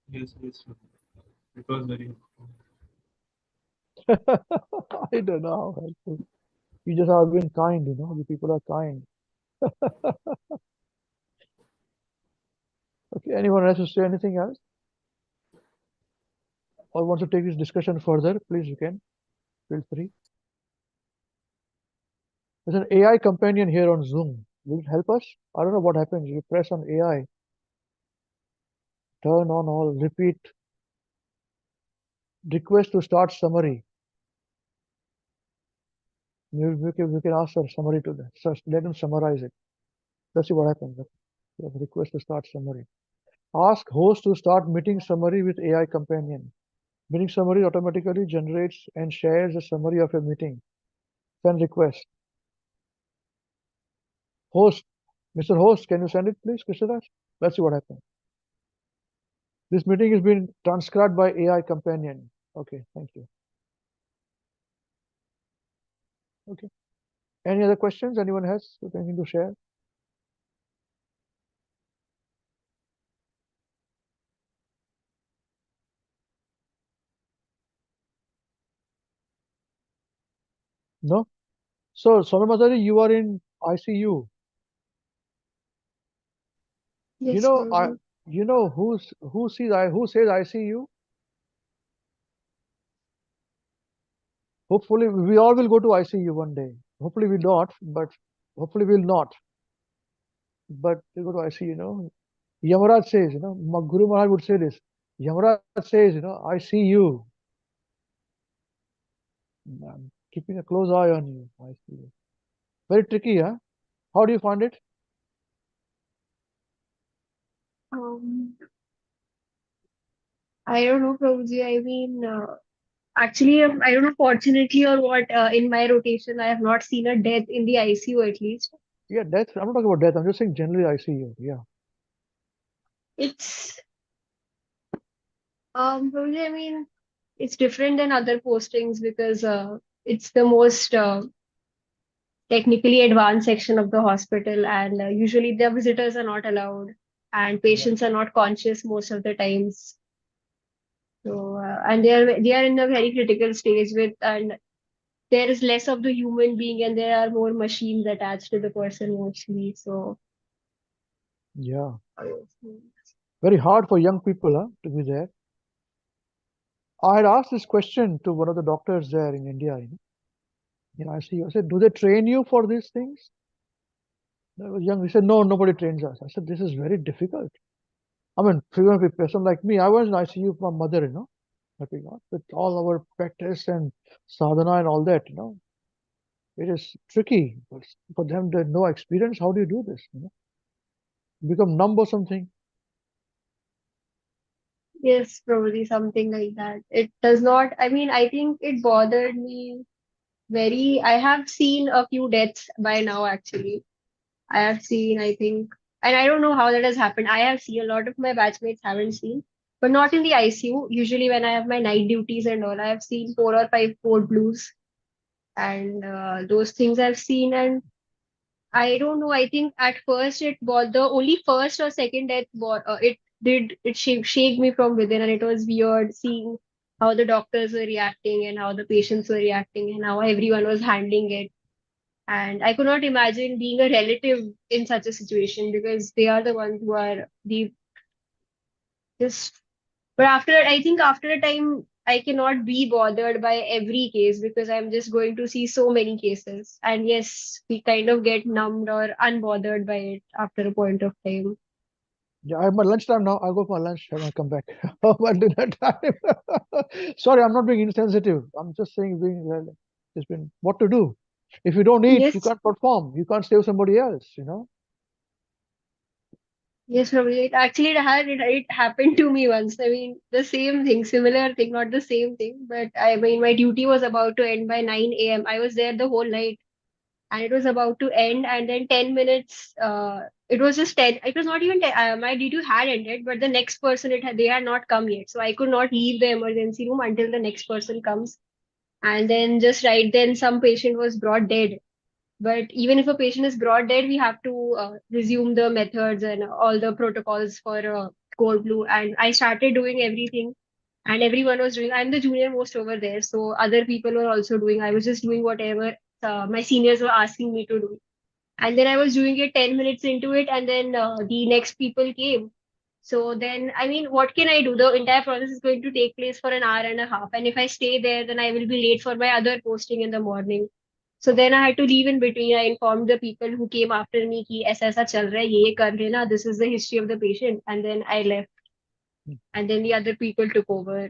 Yes, yes. It was very I don't know how helpful. You just have been kind, the people are kind. Okay, anyone else to say anything else? Or wants to take this discussion further, please, you can. Feel free. There's an AI companion here on Zoom. Will it help us? I don't know what happens. You press on AI, turn on all, repeat, request to start summary. We can ask for summary to them. So let them summarize it. Let's see what happens. Request to start summary. Ask host to start meeting summary with AI companion. Meeting summary automatically generates and shares a summary of a meeting. Send request. Host, Mr. Host, can you send it, please, Krishna? Let's see what happens. This meeting is being transcribed by AI companion. Okay, thank you. Okay. Any other questions? Anyone has anything to share? No? So, Swami Mataji, you are in ICU. Yes, Who says ICU? Hopefully, we all will go to ICU one day. Hopefully, we not, but hopefully, we'll not. But we go to ICU, Yamaraj says, Guru Maharaj would say this. Yamaraj says, I see you. I'm keeping a close eye on you. I see you. Very tricky, huh? How do you find it? I don't know, Prabhuji. I mean, actually, I don't know, fortunately or what, in my rotation, I have not seen a death in the ICU at least. Yeah, death. I'm not talking about death. I'm just saying generally ICU. Yeah. It's, Prabhuji, I mean, it's different than other postings because it's the most technically advanced section of the hospital, and usually the visitors are not allowed, and patients are not conscious most of the times. So, and they are in a very critical stage and there is less of the human being and there are more machines attached to the person mostly. So, Yeah. Very hard for young people, to be there. I had asked this question to one of the doctors there in India. I said, do they train you for these things? I was young. He said, no, nobody trains us. I said, this is very difficult. I mean, even if a person like me, I was in ICU for my mother, helping out with all our practice and sadhana and all that, It is tricky for them to no experience. How do you do this? Become numb or something. Yes, probably something like that. It does not, I mean, I think it bothered me very. I have seen a few deaths by now, actually. I have seen, I think, and I don't know how that has happened. I have seen a lot of my batchmates haven't seen, but not in the ICU. Usually, when I have my night duties and all, I have seen 4 or 5 code blues, and those things I've seen. And I don't know. I think at first it was the only first or second death. It shake me from within, and it was weird seeing how the doctors were reacting and how the patients were reacting and how everyone was handling it. And I could not imagine being a relative in such a situation because they are the ones who are the just. But I think after a time, I cannot be bothered by every case because I'm just going to see so many cases. And yes, we kind of get numbed or unbothered by it after a point of time. Yeah, I have my lunchtime now. I'll go for lunch and I'll come back. My dinner time. Sorry, I'm not being insensitive. I'm just saying, it's been what to do. If you don't eat, you Yes, can't perform. You can't save somebody else. yes, probably. It happened to me once. I mean, the same thing, similar thing, not the same thing. But I mean, my duty was about to end by 9 a.m. I was there the whole night and it was about to end. And then 10 minutes, it was just 10. It was not even 10. My duty had ended, but the next person, they had not come yet. So I could not leave the emergency room until the next person comes. And then just right then, some patient was brought dead. But even if a patient is brought dead, we have to resume the methods and all the protocols for cold blue. And I started doing everything, and everyone was doing. I'm the junior most over there, so other people were also doing. I was just doing whatever my seniors were asking me to do. And then I was doing it 10 minutes into it, and then the next people came. So then, I mean, what can I do? The entire process is going to take place for an hour and a half. And if I stay there, then I will be late for my other posting in the morning. So then I had to leave in between. I informed the people who came after me कि ऐसा ऐसा चल रहा है ये कर लेना. This is the history of the patient. And then I left. And then the other people took over.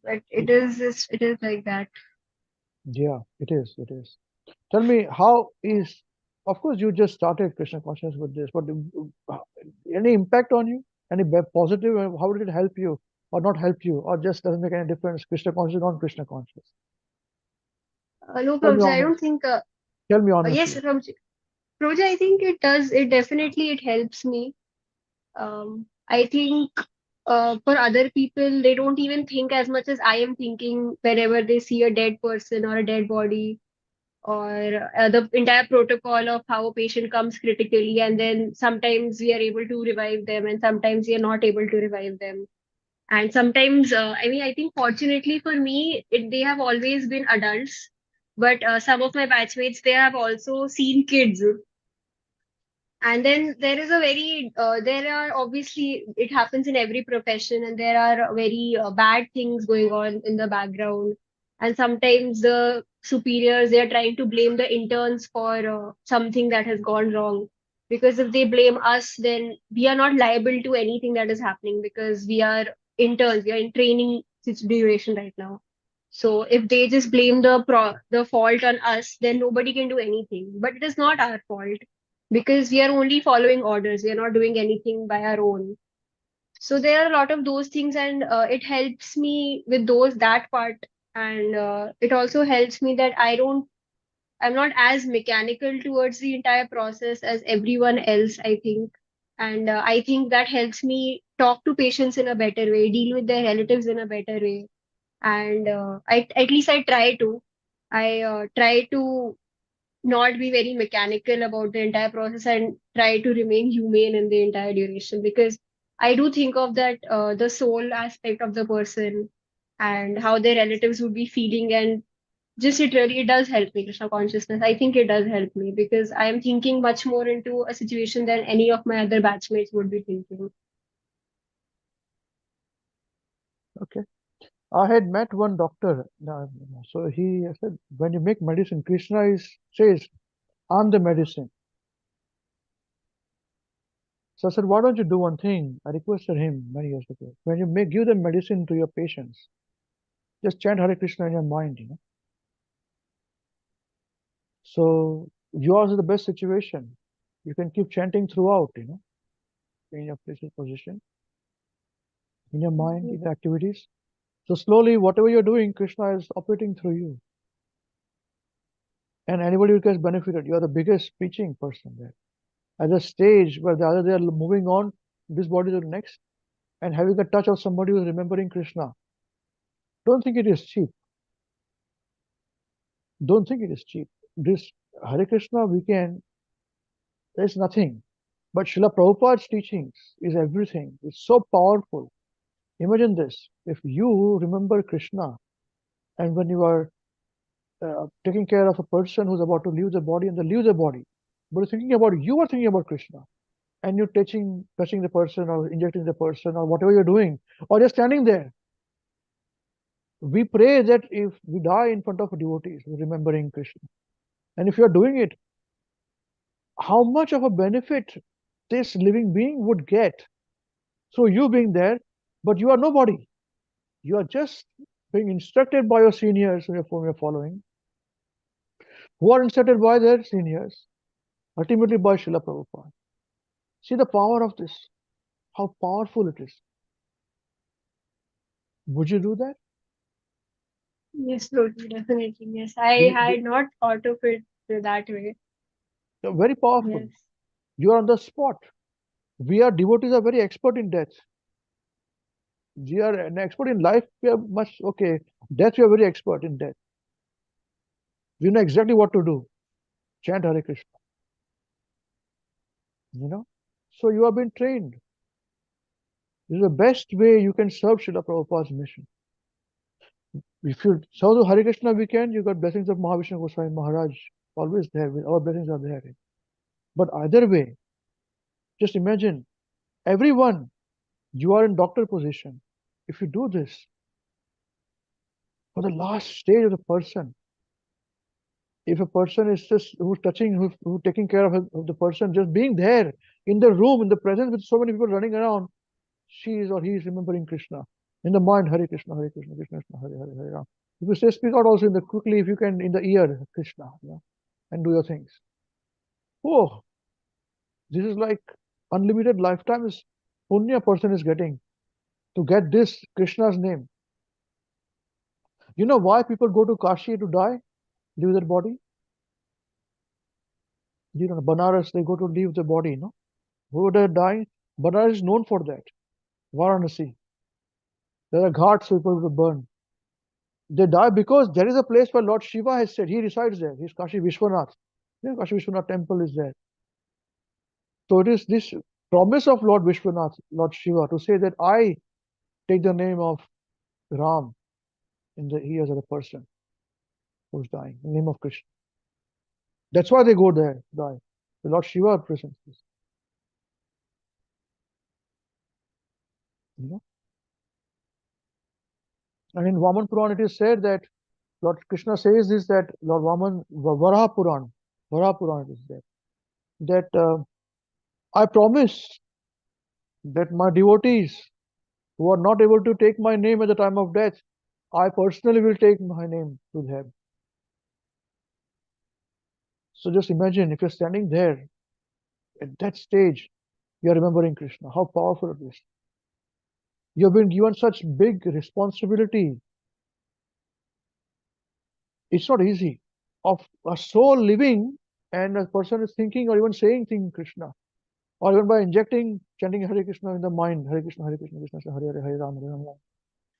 But it is like that. Yeah, it is. It is. Tell me, how is, of course, you just started Krishna consciousness with this, but any impact on you? Any positive? How did it help you or not help you or just doesn't make any difference? Krishna conscious, non-Krishna conscious. No, Tell me Prabhuji, I don't honestly. think. Tell me Yes, honestly. Prabhuji, I think it does. It definitely it helps me. I think for other people, they don't even think as much as I am thinking whenever they see a dead person or a dead body or the entire protocol of how a patient comes critically. And then sometimes we are able to revive them and sometimes we are not able to revive them. And sometimes, I mean, I think fortunately for me, they have always been adults. But some of my batchmates, they have also seen kids, and then there is a very there are obviously it happens in every profession and there are very bad things going on in the background, and sometimes the superiors, they are trying to blame the interns for something that has gone wrong, because if they blame us, then we are not liable to anything that is happening because we are interns, we are in training duration right now. So if they just blame the fault on us, then nobody can do anything. But it is not our fault because we are only following orders. We are not doing anything by our own. So there are a lot of those things, and it helps me with that part, and it also helps me that I'm not as mechanical towards the entire process as everyone else, I think. And I think that helps me talk to patients in a better way, deal with their relatives in a better way, and at least I try to. I try to not be very mechanical about the entire process and try to remain humane in the entire duration, because I do think of that the soul aspect of the person and how their relatives would be feeling, and just it does help me, Krishna consciousness. I think it does help me because I am thinking much more into a situation than any of my other batchmates would be thinking. Okay. I had met one doctor. So he said, when you make medicine, Krishna says, I'm the medicine. So I said, why don't you do one thing? I requested him many years ago. When you give the medicine to your patients, just chant Hare Krishna in your mind, you know. So yours is the best situation. You can keep chanting throughout, you know, in your place position, in your mind, in your activities. So slowly, whatever you're doing, Krishna is operating through you. And anybody who gets benefited, you're the biggest preaching person there. At a stage where the other they are moving on this body to the next and having a touch of somebody who's remembering Krishna. Don't think it is cheap. Don't think it is cheap. This Hare Krishna weekend, there's nothing. But Srila Prabhupada's teachings is everything. It's so powerful. Imagine this. If you remember Krishna and when you are taking care of a person who's about to leave the body and they leave the body, but you are thinking about Krishna and you're touching the person or injecting the person or whatever you're doing, or just standing there. We pray that if we die in front of devotees, we're remembering Krishna. And if you're doing it, how much of a benefit this living being would get. So you being there, but you are nobody. You are just being instructed by your seniors whom you're following, who are instructed by their seniors, ultimately by Srila Prabhupada. See the power of this, how powerful it is. Would you do that? Yes, totally, definitely. Yes, I had not thought of it that way. Very powerful. Yes. You are on the spot. We are devotees are very expert in death. We are an expert in life. We are much okay. Death, we are very expert in death. We know exactly what to do. Chant Hare Krishna. You know? So you have been trained. This is the best way you can serve Srila Prabhupada's mission. If you serve the Hare Krishna weekend, you got blessings of Mahavishnu Goswami Maharaj always there. Our blessings are there. But either way, just imagine, everyone, you are in doctor position. If you do this, for the last stage of the person, if a person is just who's taking care of the person, just being there in the room, in the presence with so many people running around, she is or he is remembering Krishna. In the mind, Hare Krishna, Hare Krishna, Krishna Krishna, Hare Hare, Hare Ram. If you say speak out also in the quickly, if you can, in the ear, Krishna, you know, and do your things. Oh, this is like unlimited lifetimes punya person is getting to get this Krishna's name. You know why people go to Kashi to die, leave their body? You know, Banaras, they go to leave the body, no? Who they dying? Banaras is known for that. Varanasi. There are ghats people will burn. They die because there is a place where Lord Shiva has said he resides there. He's Kashi Vishwanath. Yeah, Kashi Vishwanath temple is there. So it is this promise of Lord Vishwanath, Lord Shiva, to say that I take the name of Ram in the ears of the person who's dying, in the name of Krishna. That's why they go there, die. The Lord Shiva presents this. You know? And in Vaman Puran it is said that Lord Krishna says this, that Lord Vaman, Varaha Puran is there, that I promise that my devotees who are not able to take my name at the time of death, I personally will take my name to them. So just imagine if you're standing there at that stage, you're remembering Krishna, how powerful it is. You've been given such big responsibility. It's not easy. Of a soul living and a person is thinking or even saying Krishna, or even by injecting, chanting Hare Krishna in the mind, Hare Krishna, Krishna Krishna, Hare Hare, Hare Ram, Hare Ram.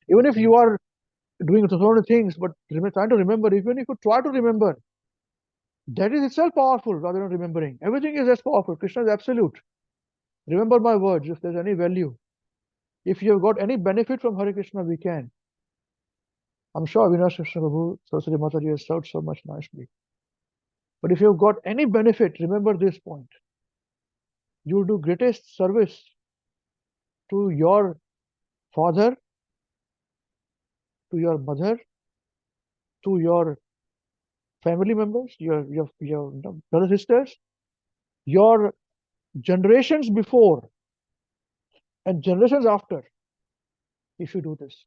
Even if you are doing so many things, but trying to remember, even if you try to remember, that is itself powerful rather than remembering. Everything is as powerful. Krishna is absolute. Remember my words if there's any value. If you have got any benefit from Hare Krishna, we can. I'm sure Avinash Krishna Prabhu, Saraswati Mataji has served so much nicely. But if you've got any benefit, remember this point. You will do greatest service to your father, to your mother, to your family members, your brothers, sisters, your generations before, and generations after, if you do this.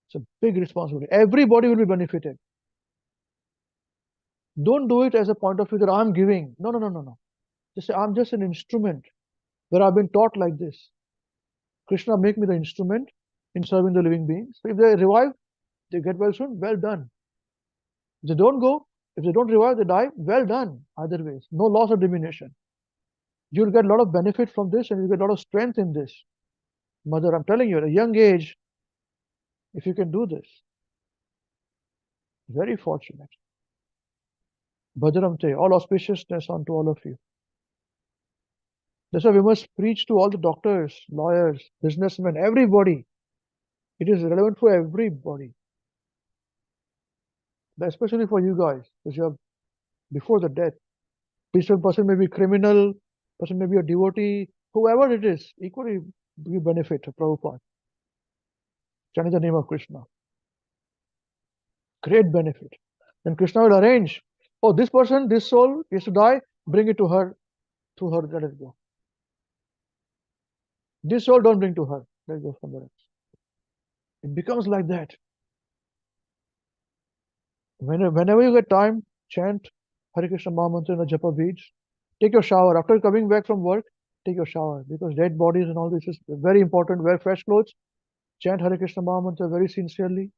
It's a big responsibility. Everybody will be benefited. Don't do it as a point of view that I'm giving. No, no, no, no, no. Just say, I'm just an instrument where I've been taught like this. Krishna make me the instrument in serving the living beings. So if they revive, they get well soon, well done. If they don't go, if they don't revive, they die, well done. Either ways, no loss or diminution. You'll get a lot of benefit from this and you'll get a lot of strength in this. Mother, I'm telling you, at a young age, if you can do this, very fortunate. Bhadramte, all auspiciousness unto all of you. That's why we must preach to all the doctors, lawyers, businessmen, everybody. It is relevant for everybody. Especially for you guys, because you are before the death. This person may be criminal, person may be a devotee, whoever it is, equally we benefit of Prabhupada. Chanting the name of Krishna. Great benefit. Then Krishna will arrange, oh, this person, this soul is to die, bring it to her, let it go. This soul don't bring to her, let it go somewhere else. It becomes like that. Whenever you get time, chant Hare Krishna Mahamantra in a japa beach. Take your shower. After coming back from work, take your shower. Because dead bodies and all this is very important. Wear fresh clothes. Chant Hare Krishna Mahamantra very sincerely.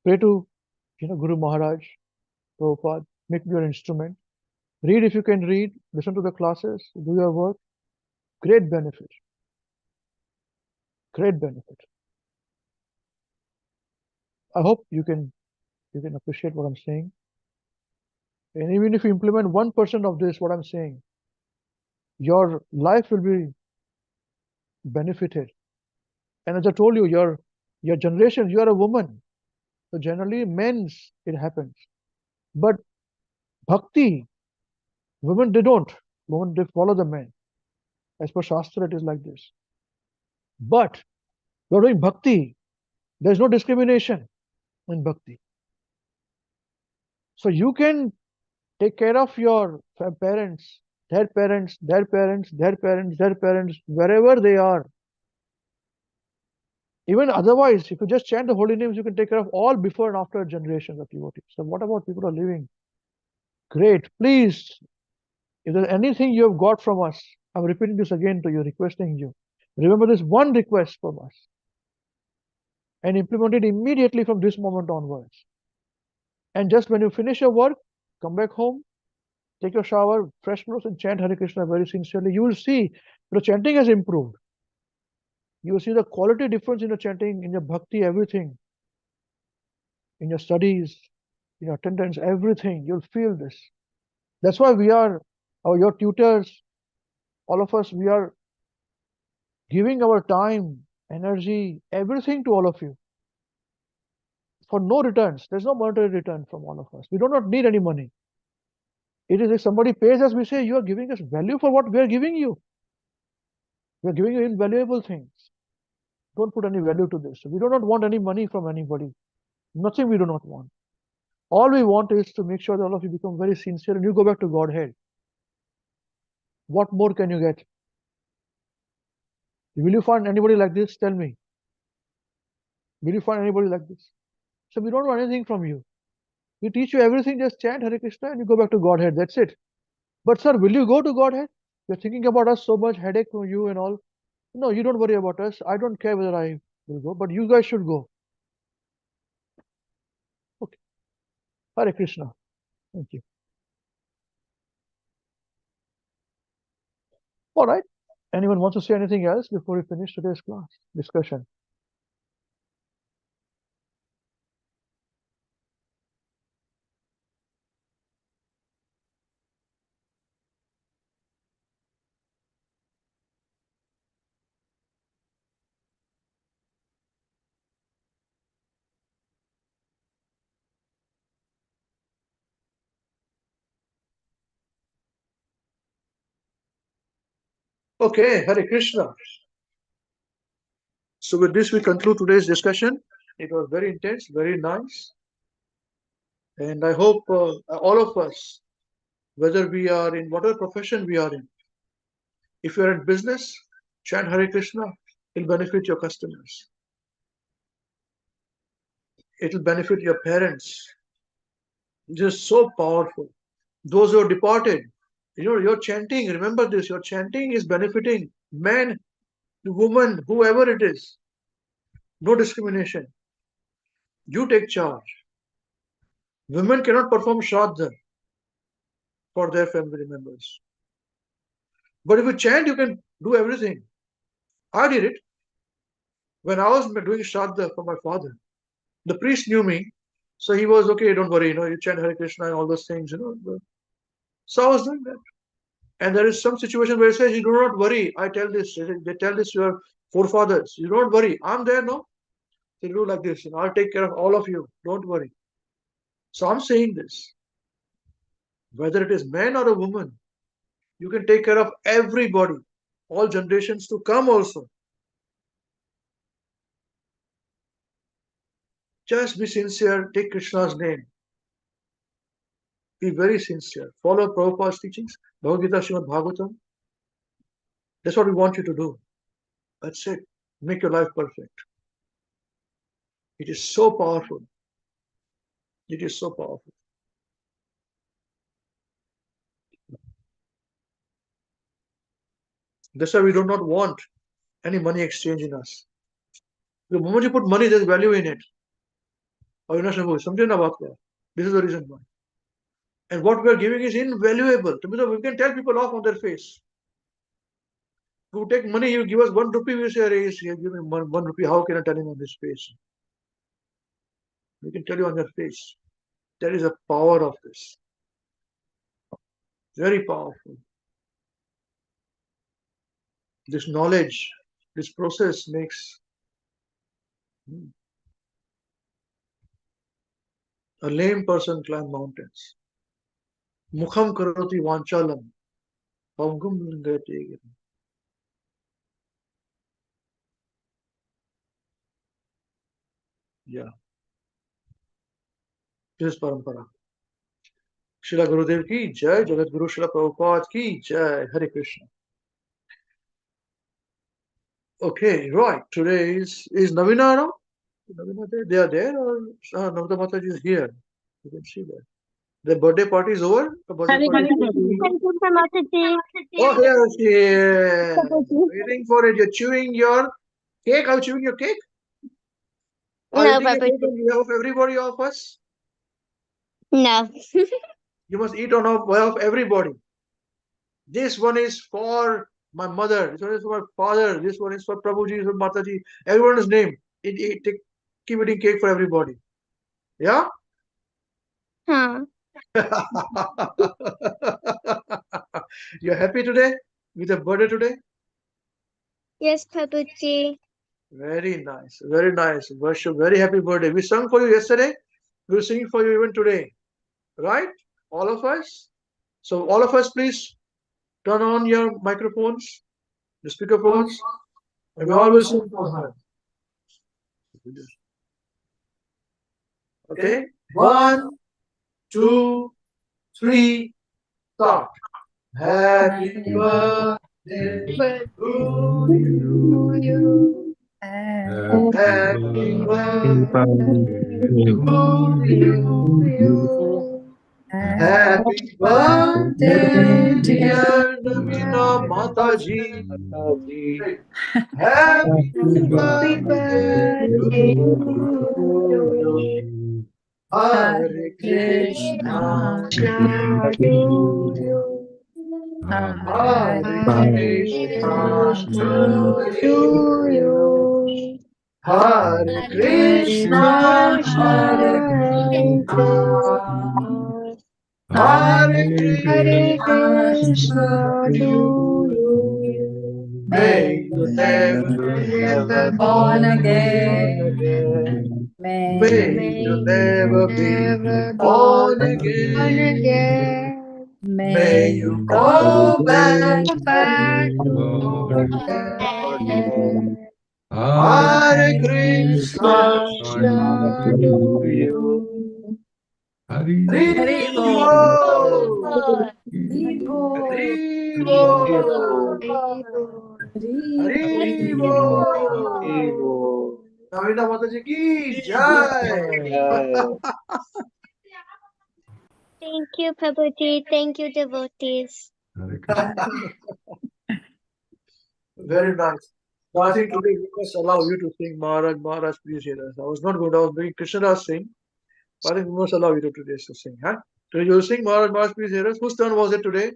Pray to Guru Maharaj, Prabhupada. Make me your instrument. Read if you can read. Listen to the classes. Do your work. Great benefit. Great benefit. I hope you can appreciate what I'm saying. And even if you implement 1% of this, what I'm saying, your life will be benefited. And as I told you, your generation, you are a woman. So generally, men's, it happens. But bhakti, women, they don't. Women, they follow the men. As per Shastra, it is like this. But you're doing bhakti. There's no discrimination in bhakti. So you can take care of your parents, their parents, their parents, their parents, their parents, wherever they are. Even otherwise, if you just chant the holy names, you can take care of all before and after generations of devotees. So what about people who are living? Great. Please, if there's anything you have got from us, I'm repeating this again to you, requesting you. Remember this one request from us and implement it immediately from this moment onwards. And just when you finish your work, come back home, take your shower, fresh clothes, and chant Hare Krishna very sincerely. You will see the chanting has improved. You will see the quality difference in your chanting, in your bhakti, everything. In your studies, in your attendance, everything. You'll feel this. That's why we are, your tutors, all of us, we are giving our time, energy, everything to all of you. For no returns. There's no monetary return from all of us. We do not need any money. It is if somebody pays us, we say, you are giving us value for what we are giving you. We are giving you invaluable things. Don't put any value to this. We do not want any money from anybody. Nothing we do not want. All we want is to make sure that all of you become very sincere and you go back to Godhead. What more can you get? Will you find anybody like this? Tell me. Will you find anybody like this? So we don't want anything from you. We teach you everything, just chant Hare Krishna and you go back to Godhead. That's it. But sir, will you go to Godhead? You're thinking about us so much, headache from you and all. No, you don't worry about us. I don't care whether I will go, but you guys should go. Okay. Hare Krishna. Thank you. All right. Anyone wants to say anything else before we finish today's class discussion? Okay, Hare Krishna. So with this, we conclude today's discussion. It was very intense, very nice. And I hope all of us, whether we are in whatever profession we are in, If you're in business, chant Hare Krishna, it'll benefit your customers. It'll benefit your parents. It is so powerful. Those who are departed, your chanting, remember this, your chanting is benefiting man, woman, whoever it is. No discrimination. You take charge. Women cannot perform Shraddha for their family members. But if you chant, you can do everything. I did it when I was doing Shraddha for my father. The priest knew me, so he was okay, don't worry, you chant Hare Krishna and all those things, So I was doing that. And there is some situation where it says, you do not worry, I tell this, they tell this to your forefathers, you don't worry, I'm there, no? They do like this, I'll take care of all of you, don't worry. So I'm saying this, whether it is man or a woman, you can take care of everybody, all generations to come also. Just be sincere, take Krishna's name. Be very sincere. Follow Prabhupada's teachings, Bhagavad Gita, Srimad Bhagavatam. That's what we want you to do. That's it. Make your life perfect. It is so powerful. It is so powerful. That's why we do not want any money exchange in us. The moment you put money, there's value in it. This is the reason why. And what we are giving is invaluable. We can tell people off on their face. You take money, you give us 1 rupee, we say, you give me 1 rupee, how can I tell him on his face? We can tell you on your face. There is a power of this. Very powerful. This knowledge, this process makes a lame person climb mountains. Mukham karoti vanchalam. Pangum lingayate. Yeah. This is parampara. Srila Gurudev ki jai, Jagat Guru Srila Prabhupada ki jai, Hare Krishna. Okay, right. Today is Navina around? Navina there? They are there, or Navata Mataji is here? You can see that. The birthday party is over? The birthday party Oh, here she is. Waiting for it. You're chewing your cake. Are you chewing your cake? Are you eating a cake on behalf of everybody of us? No. You must eat on behalf of everybody. This one is for my mother. This one is for my father. This one is for Prabhuji, for Mataji. Everyone's name. Keep eating cake for everybody. Yeah? Huh. You're happy today with your birthday today? Yes, Prabhuji. Very nice. Very nice. Worship. Very happy birthday. We sung for you yesterday. We'll sing for you even today. Right? All of us? So all of us, please turn on your microphones, the speaker phones, and we all will sing for her. Okay? 1, 2, 3, start. Happy birthday to you. Happy birthday to you. Happy birthday, dear Navina Mataji. Happy birthday to you. Hare Krishna to you. Hare Krishna to you. Hare Krishna, Hare Krishna. Hare Krishna to you. May you never be born again. May you never be born again. May you go back to again. Hare Krishna to you. Hari Hari Bol. Bol. Hari Bol. Navita Mataji ki jai. Thank you, Prabhuji. Thank you, devotees. Hare Krishna. Very nice. Now, I think today we must allow you to sing Maharaj, Maharaj, please hear us. I was not going, I was making Krishna sing, but I think we must allow you today to sing. Huh? Today you will sing Maharaj, Maharaj, please hear us. Whose turn was it today?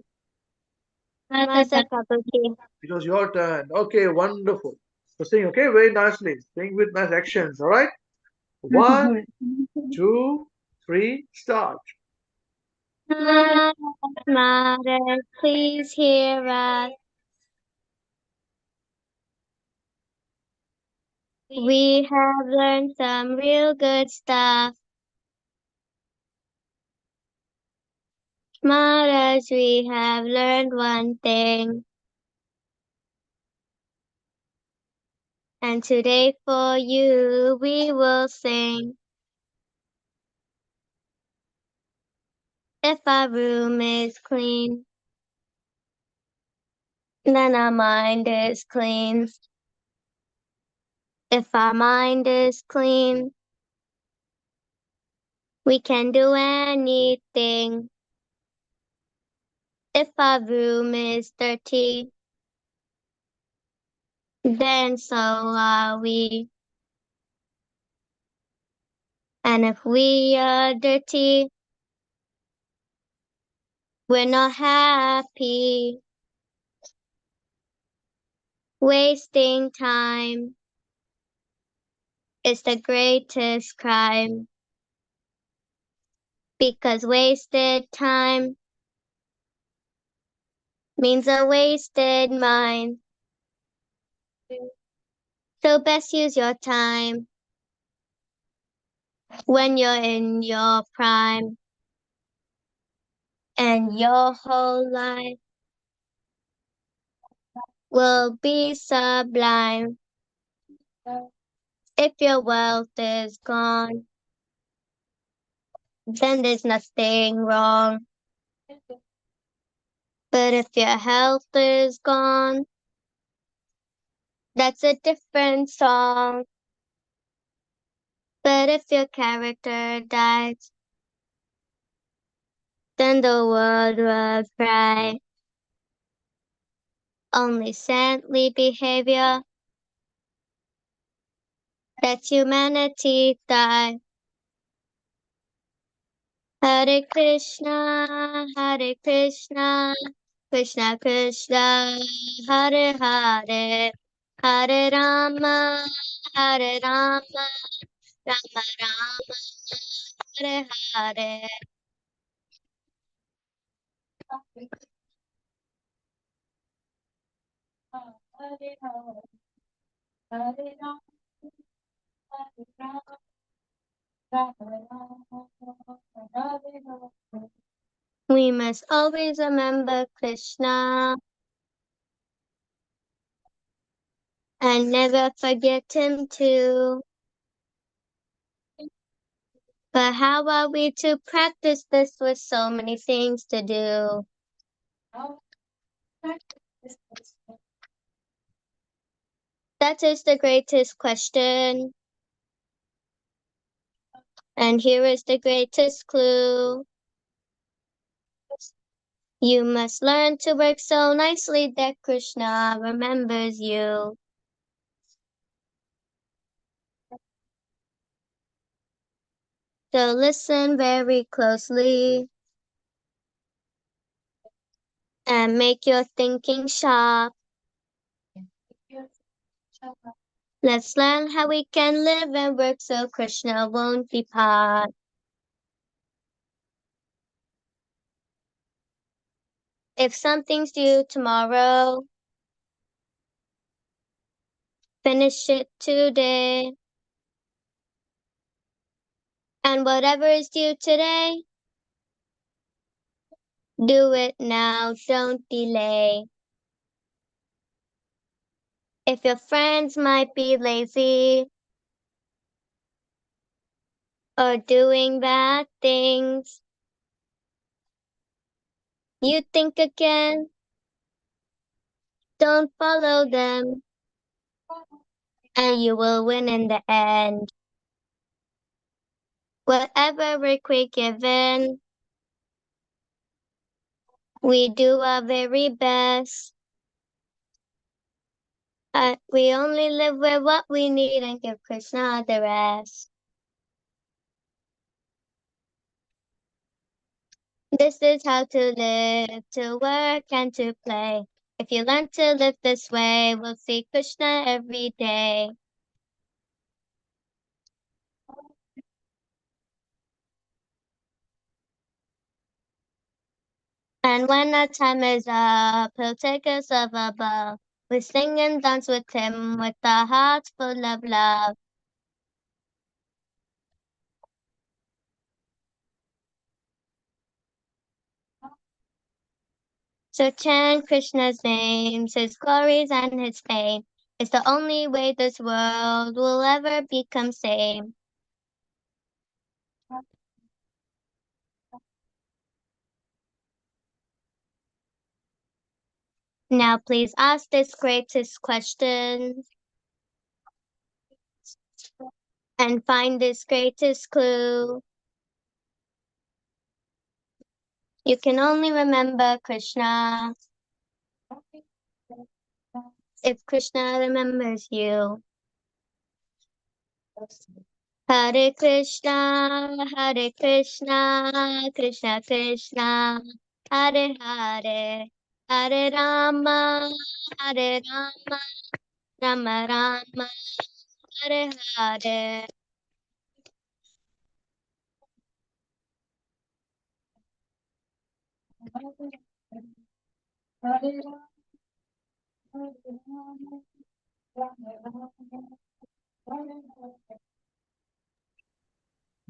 Mother Prabhuji. It was your turn. Okay, wonderful. So sing, okay, very nicely. Sing with nice actions, all right? 1, 2, 3, start. Mother, please hear us. We have learned some real good stuff. Maharaj, we have learned one thing. And today for you we will sing. If our room is clean, then our mind is clean. If our mind is clean, we can do anything. If our room is dirty, then so are we. And if we are dirty, we're not happy. Wasting time is the greatest crime. Because wasted time means a wasted mind. So best use your time when you're in your prime. And your whole life will be sublime. If your wealth is gone, then there's nothing wrong. But if your health is gone, that's a different song. But if your character dies, then the world will cry. Only saintly behavior, that's humanity die. Hare Krishna, Krishna Krishna, Hare Hare, Hare Rama, Rama Rama, Hare Hare. We must always remember Krishna and never forget him too. But how are we to practice this with so many things to do? That is the greatest question. And here is the greatest clue. You must learn to work so nicely that Krishna remembers you. So listen very closely and make your thinking sharp. Let's learn how we can live and work so Krishna won't depart. If something's due tomorrow, finish it today. And whatever is due today, do it now, don't delay. If your friends might be lazy, or doing bad things. You think again, don't follow them, and you will win in the end. Whatever we're given, we do our very best. We only live with what we need and give Krishna the rest. This is how to live, to work and to play. If you learn to live this way, we'll see Krishna every day. And when our time is up, he'll take us up above. We sing and dance with him with our hearts full of love. So chant Krishna's names, his glories and his fame. It's the only way this world will ever become sane. Now please ask this greatest question and find this greatest clue. You can only remember Krishna if Krishna remembers you. Hare Krishna, Krishna Krishna, Hare Hare, Hare Rama, Rama Rama, Hare Hare.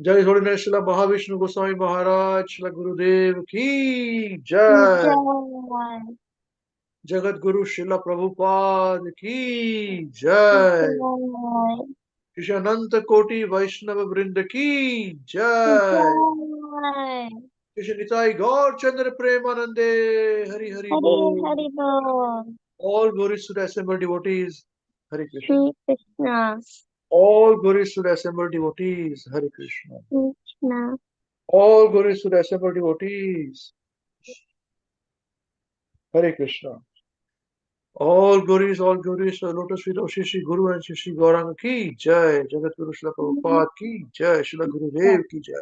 Jai Holiness Srila Mahavishnu Goswami Maharaj, Srila Gurudev ki Jai. Jagat Guru Srila Prabhupada ki Jai. Krishananta Koti Vaishnava Vrinda ki Jai. Krishnitai Gaur Chandra Premanande Hari Hari Bol. Hari Bol. All glories to the assembled devotees. Hare Krishna. Krishna. All glories to the assembled devotees. Hare Krishna. Krishna. All glories to the assembled devotees. Hare Krishna. All glories to the lotus feet of Shri Guru and Shri Gauranga ki Jai. Jagat Guru Srila Prabhupada ki Jai. Srila Gurudev ki Jai.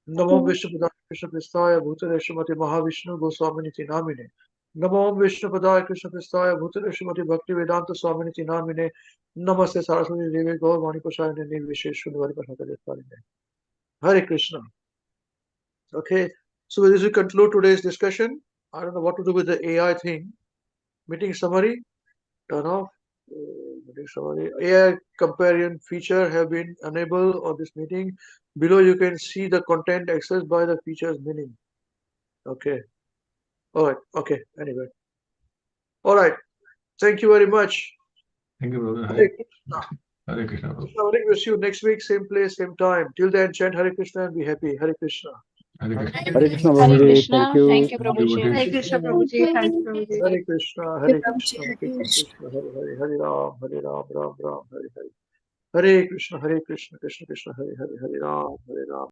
Namo Vishnu Padaya Krishna Pristaya Bhutale Srimati Mahavishnu Goswaminiti Namine. Namo Vishnu Padaya Krishna Pristaya Bhutale Srimati Bhakti Vedanta Swaminiti Namine. Namaste Saraswati Devi Gaur Vani Prasayane Nirvishesh Sundari Prasada Jasparine. Hare Krishna. Okay, so with this we conclude today's discussion. I don't know what to do with the AI thing. Meeting summary, turn off. Meeting summary. AI comparison feature have been enabled on this meeting. Below you can see the content accessed by the feature's meaning. Okay. All right. Okay. Anyway. All right. Thank you very much. Thank you, brother. Hare Krishna. Hare Krishna, brother. I will see you next week, same place, same time. Till then, chant Hare Krishna and be happy. Hare Krishna. Hare Krishna. Hare Krishna, Hare Prabhuji. Krishna. Thank you. Thank you, Thank you, Prabhuji. devotees. Hare Krishna, Prabhuji. Thank you, Prabhuji. Hare Krishna, Hare Krishna, Krishna Krishna, Hare Hare, Hare Ram, Ram Ram, Hare Hare. Hare Krishna, Krishna Krishna, Hare Hare, Hare Ram, Hare Ram.